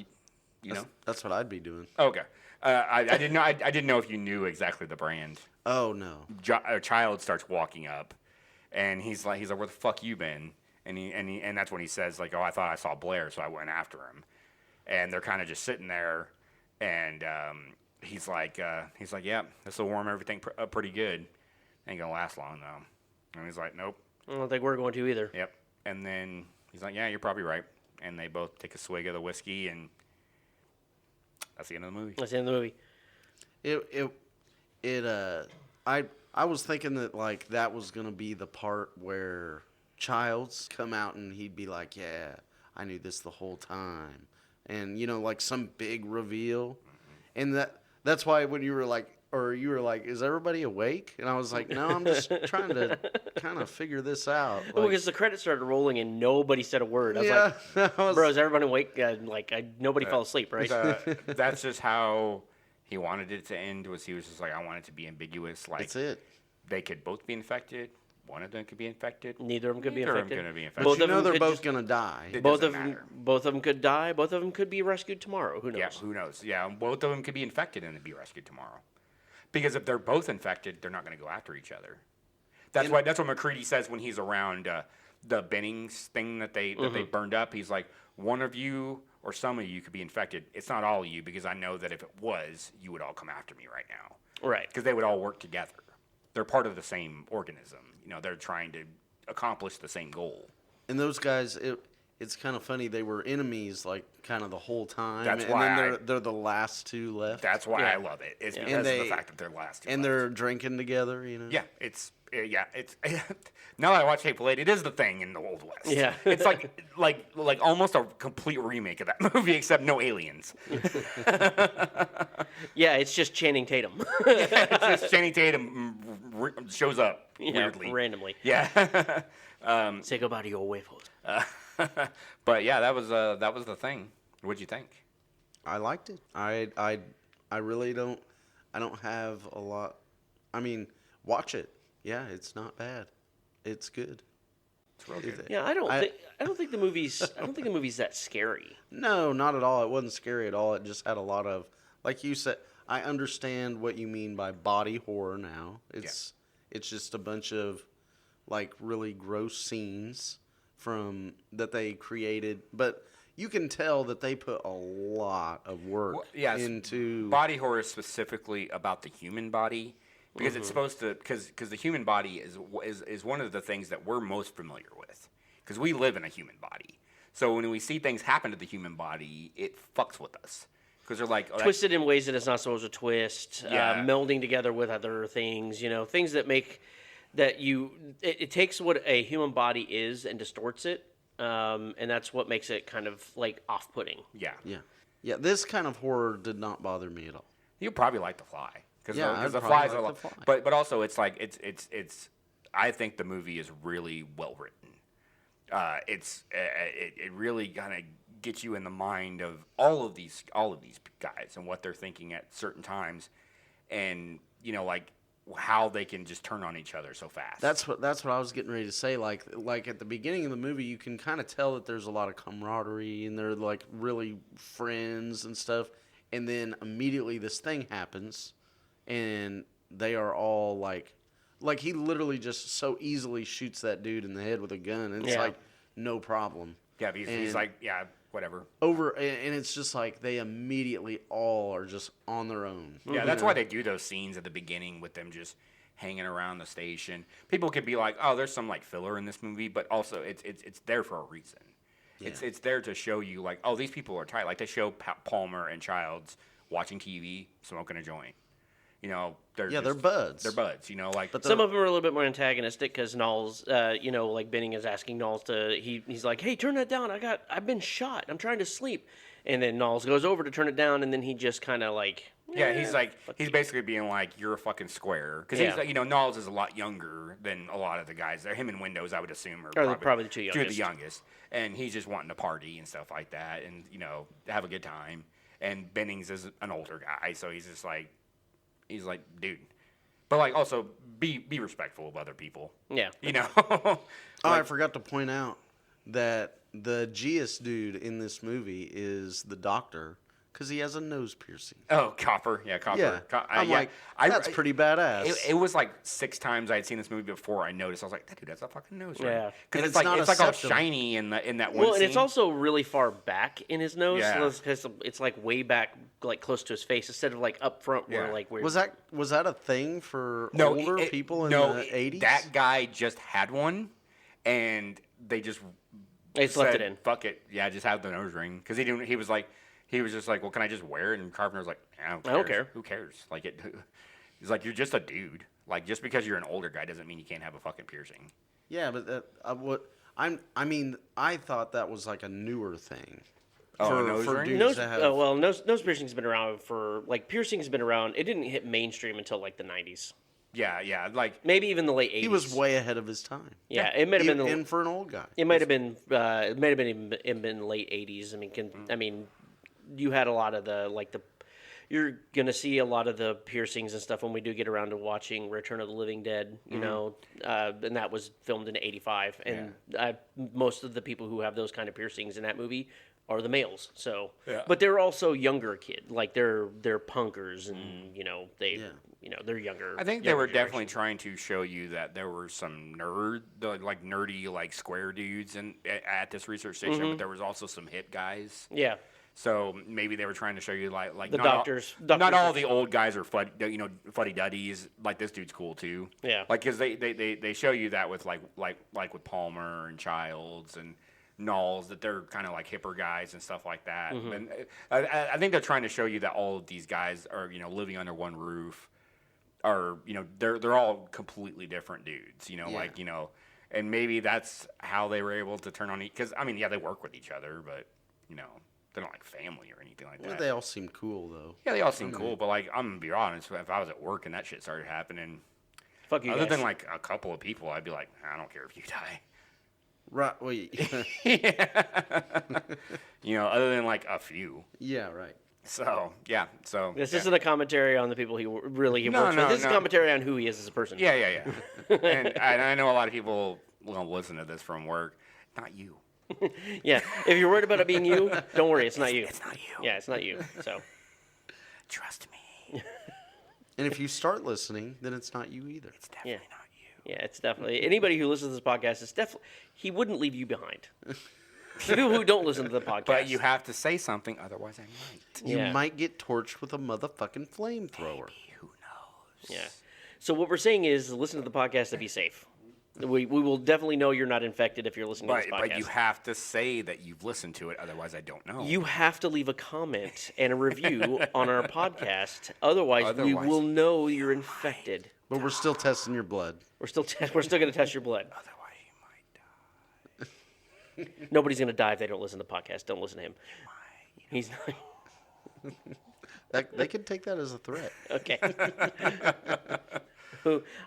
That's what I'd be doing. Okay. I didn't know. I didn't know if you knew exactly the brand. Oh no. A child starts walking up, and he's like, where the fuck you been? And that's when he says like, oh, I thought I saw Blair, so I went after him. And they're kind of just sitting there, and he's like, yeah, this will warm everything up pretty good. Ain't gonna last long though. And he's like, nope. I don't think we're going to either. Yep. And then he's like, yeah, you're probably right. And they both take a swig of the whiskey, and that's the end of the movie. That's the end of the movie. I was thinking that like that was gonna be the part where Childs come out and he'd be like, yeah, I knew this the whole time, and you know, like some big reveal, and that's why when you were like, is everybody awake? And I was like, no, I'm just trying to kind of figure this out. Well, because the credits started rolling and nobody said a word. I was like, bro, is everybody awake? Nobody fell asleep, right? That's just how he wanted it to end. He was just like, I want it to be ambiguous. Like, that's it. They could both be infected. One of them could be infected. Neither of them could be infected. But you know they're both going to die. Both of them could die. Both of them could be rescued tomorrow. Who knows? Yeah, who knows? Yeah, both of them could be infected and be rescued tomorrow. Because if they're both infected, they're not going to go after each other. That's what McCready says when he's around the Bennings thing that they burned up. He's like, one of you or some of you could be infected. It's not all of you, because I know that if it was, you would all come after me right now. Right. Because they would all work together. They're part of the same organism. You know, they're trying to accomplish the same goal. And those guys, it's kind of funny. They were enemies, like, kind of the whole time. That's and why then they're the last two left. That's why I love it. It's because of the fact that they're last two and left. they're drinking together, you know? Yeah, it's now that I watch Hateful Eight, it is the thing in the Old West. Yeah. It's like almost a complete remake of that movie, except no aliens. Yeah, it's just Channing Tatum. It's just Channing Tatum shows up. weirdly. randomly. Yeah. Say goodbye to your huevos. But yeah, that was the thing. What'd you think? I liked it. I really don't. I don't have a lot. I mean, watch it. Yeah, it's not bad. It's good. It's real good. Yeah, I don't think the movie's that scary. No, not at all. It wasn't scary at all. It just had a lot of, like you said. I understand what you mean by body horror now. It's just a bunch of like really gross scenes from that they created, but you can tell that they put a lot of work into body horror, specifically about the human body, because it's supposed to because the human body is one of the things that we're most familiar with, because we live in a human body. So when we see things happen to the human body, it fucks with us. Because they're like twisted in ways that it's not supposed to twist, melding together with other things, things that make that it takes what a human body is and distorts it, and that's what makes it kind of like off-putting. Yeah. This kind of horror did not bother me at all. You probably like The Fly, because the probably flies are like The Fly. but also it's like it's I think the movie is really well written. It really kind of get you in the mind of all of these guys and what they're thinking at certain times, and like how they can just turn on each other so fast. That's what I was getting ready to say. Like at the beginning of the movie, you can kind of tell that there's a lot of camaraderie and they're like really friends and stuff. And then immediately this thing happens, and they are all like he literally just so easily shoots that dude in the head with a gun, and it's like no problem. Yeah, he's like, yeah, whatever. And it's just like they immediately all are just on their own. Yeah, that's why they do those scenes at the beginning with them just hanging around the station. People could be like, oh, there's some like filler in this movie, but also it's there for a reason. Yeah. It's there to show you like, oh, these people are tight. Like they show Palmer and Childs watching TV, smoking a joint. They're buds. They're buds. But some of them are a little bit more antagonistic because Knowles, like Benning is asking Knowles he's like, hey, turn that down. I've been shot. I'm trying to sleep. And then Knowles goes over to turn it down, and then he just kind of like, he's basically being like, you're a fucking square. Because he's like, Knowles is a lot younger than a lot of the guys there. Him and Windows, I would assume, are probably the two youngest. Two of the youngest. And he's just wanting to party and stuff like that, and have a good time. And Bennings is an older guy, so he's just like. He's like, dude. But, like, also, be respectful of other people. Yeah. I forgot to point out that the Geas dude in this movie is the doctor, because he has a nose piercing. Oh, Copper. Yeah, Copper. Yeah. I'm like, that's pretty badass. It was like 6 times I had seen this movie before I noticed. I was like, that dude has a fucking nose ring. Yeah. Because it's like all shiny in that one scene. Well, and it's also really far back in his nose. Yeah. Because it's like way back, like close to his face, instead of like up front where like where. Was that a thing for older people in the 80s? That guy just had one, and they just left it in. Fuck it. Yeah, just have the nose ring. Because he was just like, well, can I just wear it? And Carpenter was like, I don't care. Who cares? Like he's like, you're just a dude. Like, just because you're an older guy doesn't mean you can't have a fucking piercing. Yeah, but I thought that was like a newer thing. Oh, nose ring? Nose piercing's been around piercing's been around. It didn't hit mainstream until like the 90s. Yeah, like maybe even the late 80s. He was way ahead of his time. Yeah, it might have been for an old guy. It might have been. It might have been late 80s. I mean, you had a lot of you're gonna see a lot of the piercings and stuff when we do get around to watching Return of the Living Dead. And that was filmed in '85, and most of the people who have those kind of piercings in that movie are the males. So, but they're also younger kid, like they're punkers, and they're younger. I think they were definitely trying to show you that there were some nerdy square dudes at this research station, but there was also some hip guys. Yeah. So maybe they were trying to show you like the doctors. Not all the old guys are fuddy duddies. Like this dude's cool too. Yeah. Like because they show you that with like with Palmer and Childs and Knowles, that they're kind of like hipper guys and stuff like that. And I think they're trying to show you that all of these guys are living under one roof. Are they're all completely different dudes. And maybe that's how they were able to turn on because they work with each other, but they're not like family or anything like that. They all seem cool though. Yeah, they all seem cool, but like I'm gonna be honest, if I was at work and that shit started happening, Fuck you Other guys. than like a couple of people, I'd be like, I don't care if you die. Right. Wait. You know, other than like a few. Yeah. Right. So yeah. So This yeah. isn't a commentary on the people he really No, works no, with. This is no. a commentary on who he is as a person. Yeah. And I know a lot of people will listen to this from work. Not you. Yeah. If you're worried about it being you, don't worry. It's not you. It's not you. Yeah, it's not you. So. Trust me. And if you start listening, then it's not you either. It's definitely not you. Yeah, it's definitely anybody who listens to this podcast is definitely he wouldn't leave you behind. People who don't listen to the podcast, But you have to say something, otherwise I might. You Yeah. might get torched with a motherfucking flamethrower. Who knows? Yeah. So what we're saying is, listen to the podcast to be safe. We will definitely know you're not infected if you're listening to this podcast. But you have to say that you've listened to it, otherwise I don't know. You have to leave a comment and a review on our podcast. Otherwise, we Otherwise- will know you're infected. But we're still testing your blood. We're still going to test your blood. Otherwise you might die. Nobody's going to die if they don't listen to the podcast. Don't listen to him. He's not. They could take that as a threat. Okay.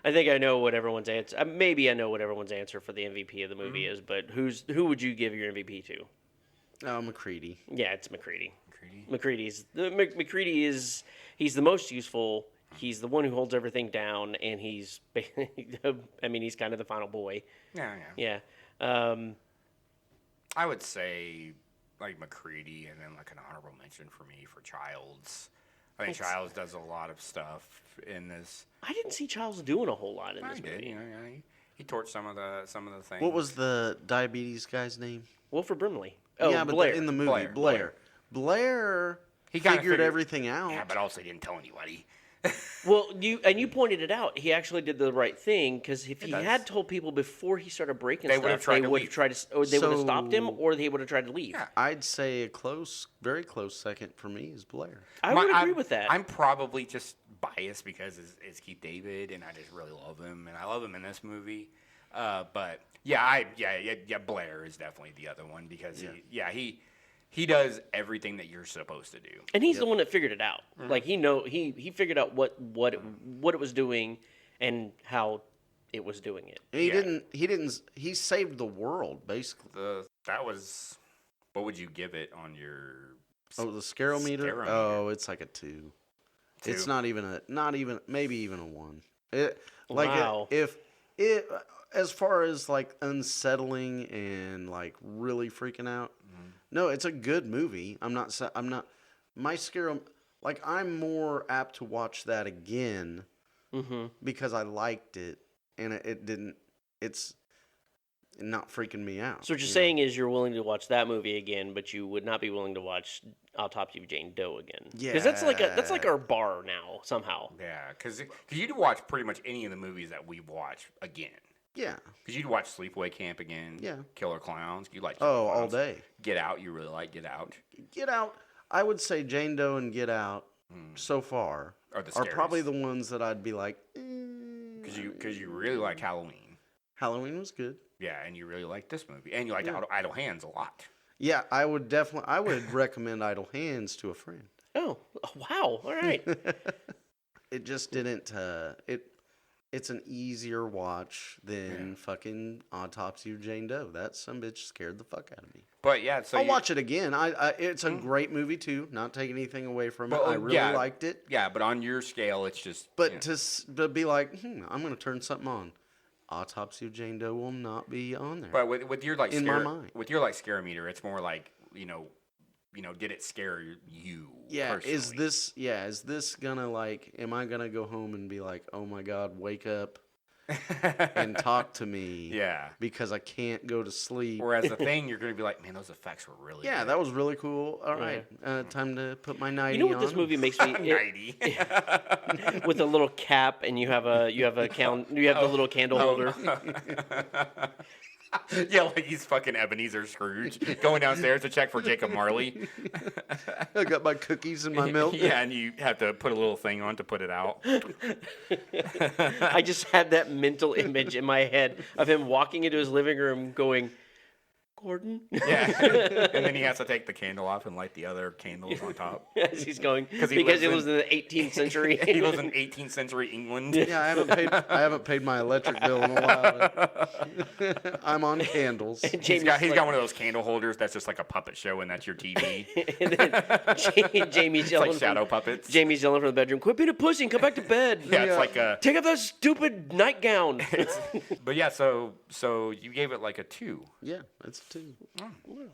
I think I know what everyone's answer. Maybe I know what everyone's answer for the MVP of the movie is. But who would you give your MVP to? Oh, McCready. Yeah, it's McCready. McCready is he's the most useful. He's the one who holds everything down, and he's he's kind of the final boy. Yeah. Yeah. I would say like McCready, and then like an honorable mention for me for Childs. I think Childs does a lot of stuff in this. I didn't see Childs doing a whole lot in this He did, movie. you know, he torched some of the things. What was the diabetes guy's name? Wilford Brimley. Oh, yeah, but Blair. in the movie, Blair He kinda figured everything out. Yeah, but also he didn't tell anybody. Well, you pointed it out. He actually did the right thing because if he had told people before he started breaking They would've stuff, tried they to would leave. have tried to, or they would have stopped him, So- or they would have tried to leave. Yeah. I'd say a very close second for me is Blair. I would agree with that. I'm probably just biased because it's Keith David, and I just really love him, and I love him in this movie. But yeah, Blair is definitely the other one because he does everything that you're supposed to do. And he's the one that figured it out. Like he figured out what it was doing and how it was doing it. And he saved the world basically. That was, what would you give it on your? Oh, the scarometer? Scarometer. Oh, it's like a 2. It's not even maybe even a 1. Wow. If it as far as like unsettling and like really freaking out. No, it's a good movie. I'm not my scare like I'm more apt to watch that again because I liked it and it's not freaking me out. So what you're saying is you're willing to watch that movie again, but you would not be willing to watch Autopsy of Jane Doe again. Yeah. Because that's like our bar now somehow. Yeah, because you'd watch pretty much any of the movies that we watch again. Yeah. Because you'd watch Sleepaway Camp again. Yeah. Killer Clowns. You like Killer Oh, all Clowns. day. Get Out. You really like Get Out. Get Out. I would say Jane Doe and Get Out so far Are probably the ones that I'd be like, Because you really like Halloween. Halloween was good. Yeah, and you really like this movie. And you like Idle Hands a lot. Yeah, I would recommend Idle Hands to a friend. Oh, wow. All right. It just didn't it's an easier watch than fucking Autopsy of Jane Doe. That sumbitch scared the fuck out of me. But yeah, so I'll watch it again. It's a great movie too. Not taking anything away from it. But, I really liked it. Yeah, but on your scale, it's just. But to be like, I'm going to turn something on. Autopsy of Jane Doe will not be on there. But with your like in my mind, with your like scare meter, it's more like did it scare you? Yeah. Personally? Is this gonna like? Am I gonna go home and be like, oh my god, wake up and talk to me? Yeah. Because I can't go to sleep. Whereas the thing, you're gonna be like, man, those effects were really. Yeah, good. that was really cool. All right, time to put my nightie on. You know what this movie makes me? Nighty. With a little cap, and you have the little candle holder. Yeah, like he's fucking Ebenezer Scrooge going downstairs to check for Jacob Marley. I got my cookies and my milk. Yeah, and you have to put a little thing on to put it out. I just had that mental image in my head of him walking into his living room going, Gordon. Yeah, and then he has to take the candle off and light the other candles on top. As he's going, because he it was in the 18th century. He lives in 18th century England. Yeah, I haven't paid my electric bill in a while. I'm on candles. He's got one of those candle holders that's just like a puppet show, and that's your TV. And then Jamie's yelling, like shadow puppets. Jamie's yelling from the bedroom, "Quit being a pussy and come back to bed." Yeah, it's like take off that stupid nightgown. But yeah, so you gave it like a 2. Yeah, it's a 2. Oh,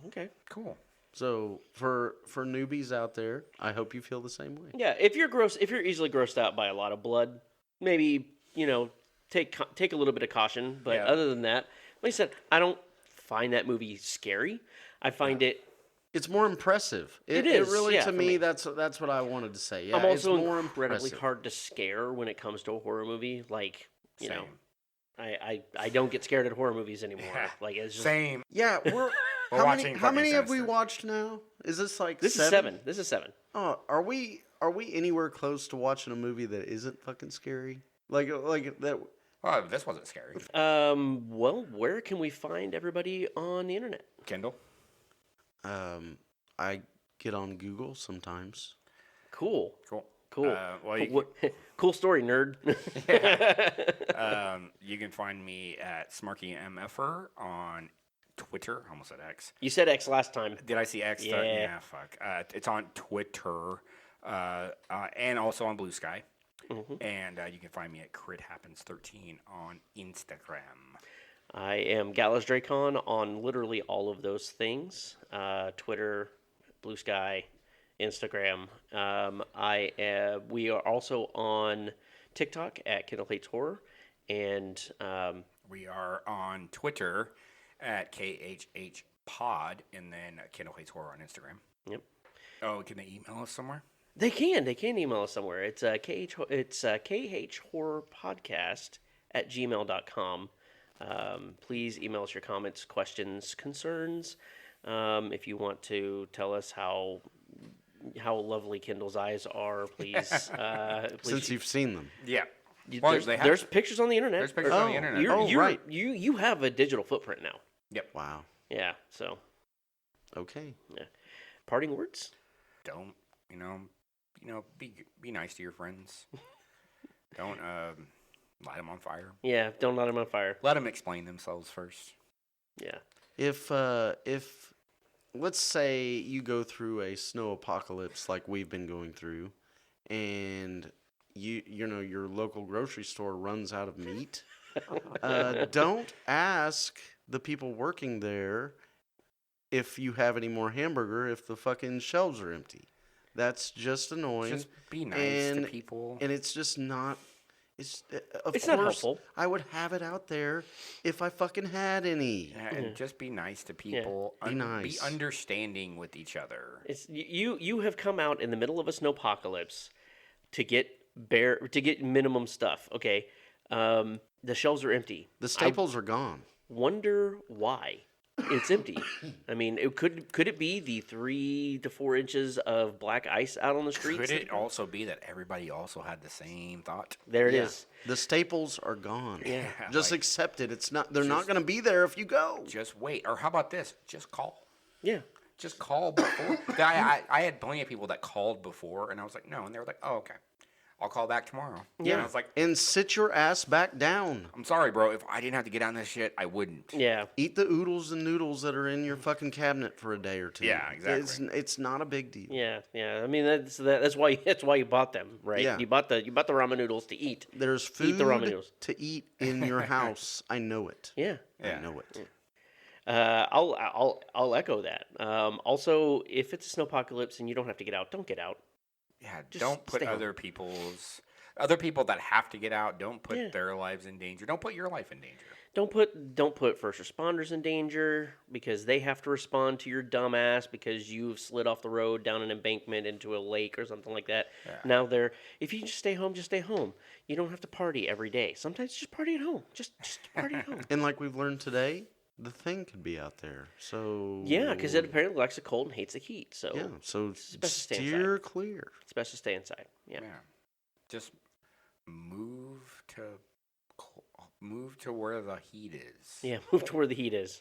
Okay, cool. So for newbies out there, I hope you feel the same way. yeah. If you're easily grossed out by a lot of blood, maybe take a little bit of caution. But other than that, like I said, I don't find that movie scary. I find it's more impressive. It is. It really, yeah, to me, that's what I wanted to say. Yeah, I'm also it's more incredibly impressive. hard to scare when it comes to a horror movie. Like, you Same. know, I don't get scared at horror movies anymore. Yeah. Like, it's just Same. Yeah, We're how watching many fucking have we Sinister. watched now? Is this like This is 7. This is 7. Oh, are we anywhere close to watching a movie that isn't fucking scary? Like that. Oh, this wasn't scary. Well, where can we find everybody on the internet? Kindle. I get on Google sometimes. Cool. Cool. Well, cool story, nerd. You can find me at SmarkyMFer on Twitter. I almost said X. You said X last time. Did I see X? Yeah. Yeah, fuck. It's on Twitter and also on Blue Sky. Mm-hmm. And you can find me at CritHappens13 on Instagram. I am Gallows Dracon on literally all of those things. Twitter, Blue Sky, Instagram. We are also on TikTok at Kindle Hates Horror, and we are on Twitter at KHHPod, and then Kindle Hates Horror on Instagram. Yep. Oh, can they email us somewhere? They can email us somewhere. It's khhorrorpodcast@gmail.com. Please email us your comments, questions, concerns. If you want to tell us how lovely Kindle's eyes are, please. Since you've seen them. Yeah. There's pictures on the internet. There's pictures on the internet. Right. You have a digital footprint now. Yep. Wow. Yeah. So. Okay. Yeah. Parting words. Don't be nice to your friends. Don't light them on fire. Yeah. Don't light them on fire. Let them explain themselves first. Yeah. If let's say you go through a snow apocalypse like we've been going through, and your local grocery store runs out of meat, don't ask the people working there if you have any more hamburger if the fucking shelves are empty. That's just annoying. Just be nice to people. And it's just not. It's not course helpful. I would have it out there if I fucking had any. Yeah, and just be nice to people. Be nice. Be understanding with each other. It's you have come out in the middle of a snowpocalypse to get minimum stuff. Okay. The shelves are empty. The staples are gone. Wonder why it's empty. I mean, could it be the 3 to 4 inches of black ice out on the streets? Could it also be that everybody also had the same thought? There it is. The staples are gone. Yeah. Just accept it. It's not. They're not going to be there if you go. Just wait. Or how about this? Just call. Yeah. Just call before. I had plenty of people that called before, and I was like, no. And they were like, oh, okay. I'll call back tomorrow. Yeah. And I was like, and sit your ass back down. I'm sorry, bro. If I didn't have to get on this shit, I wouldn't. Yeah. Eat the oodles and noodles that are in your fucking cabinet for a day or two. Yeah, exactly. It's not a big deal. Yeah, yeah. I mean, that's why you bought them, right? Yeah. You bought the ramen noodles to eat. There's food Eat the ramen noodles. to eat in your house. I know it. Yeah. I know it. I'll echo that. Also, if it's a snowpocalypse and you don't have to get out, don't get out. Yeah, Just don't put stay home. other people that have to get out. Don't put their lives in danger. Don't put your life in danger. Don't put first responders in danger because they have to respond to your dumb ass because you've slid off the road down an embankment into a lake or something like that. Yeah. Now if you just stay home, just stay home. You don't have to party every day. Sometimes just party at home. Just party at home. And like we've learned today, the Thing could be out there. So Yeah, because it apparently likes the cold and hates the heat. So yeah, so it's best to stay steer inside. clear. It's best to stay inside. Yeah. Just move to where the heat is. Yeah, move to where the heat is.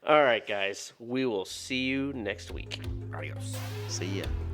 All right, guys. We will see you next week. Adios. See ya.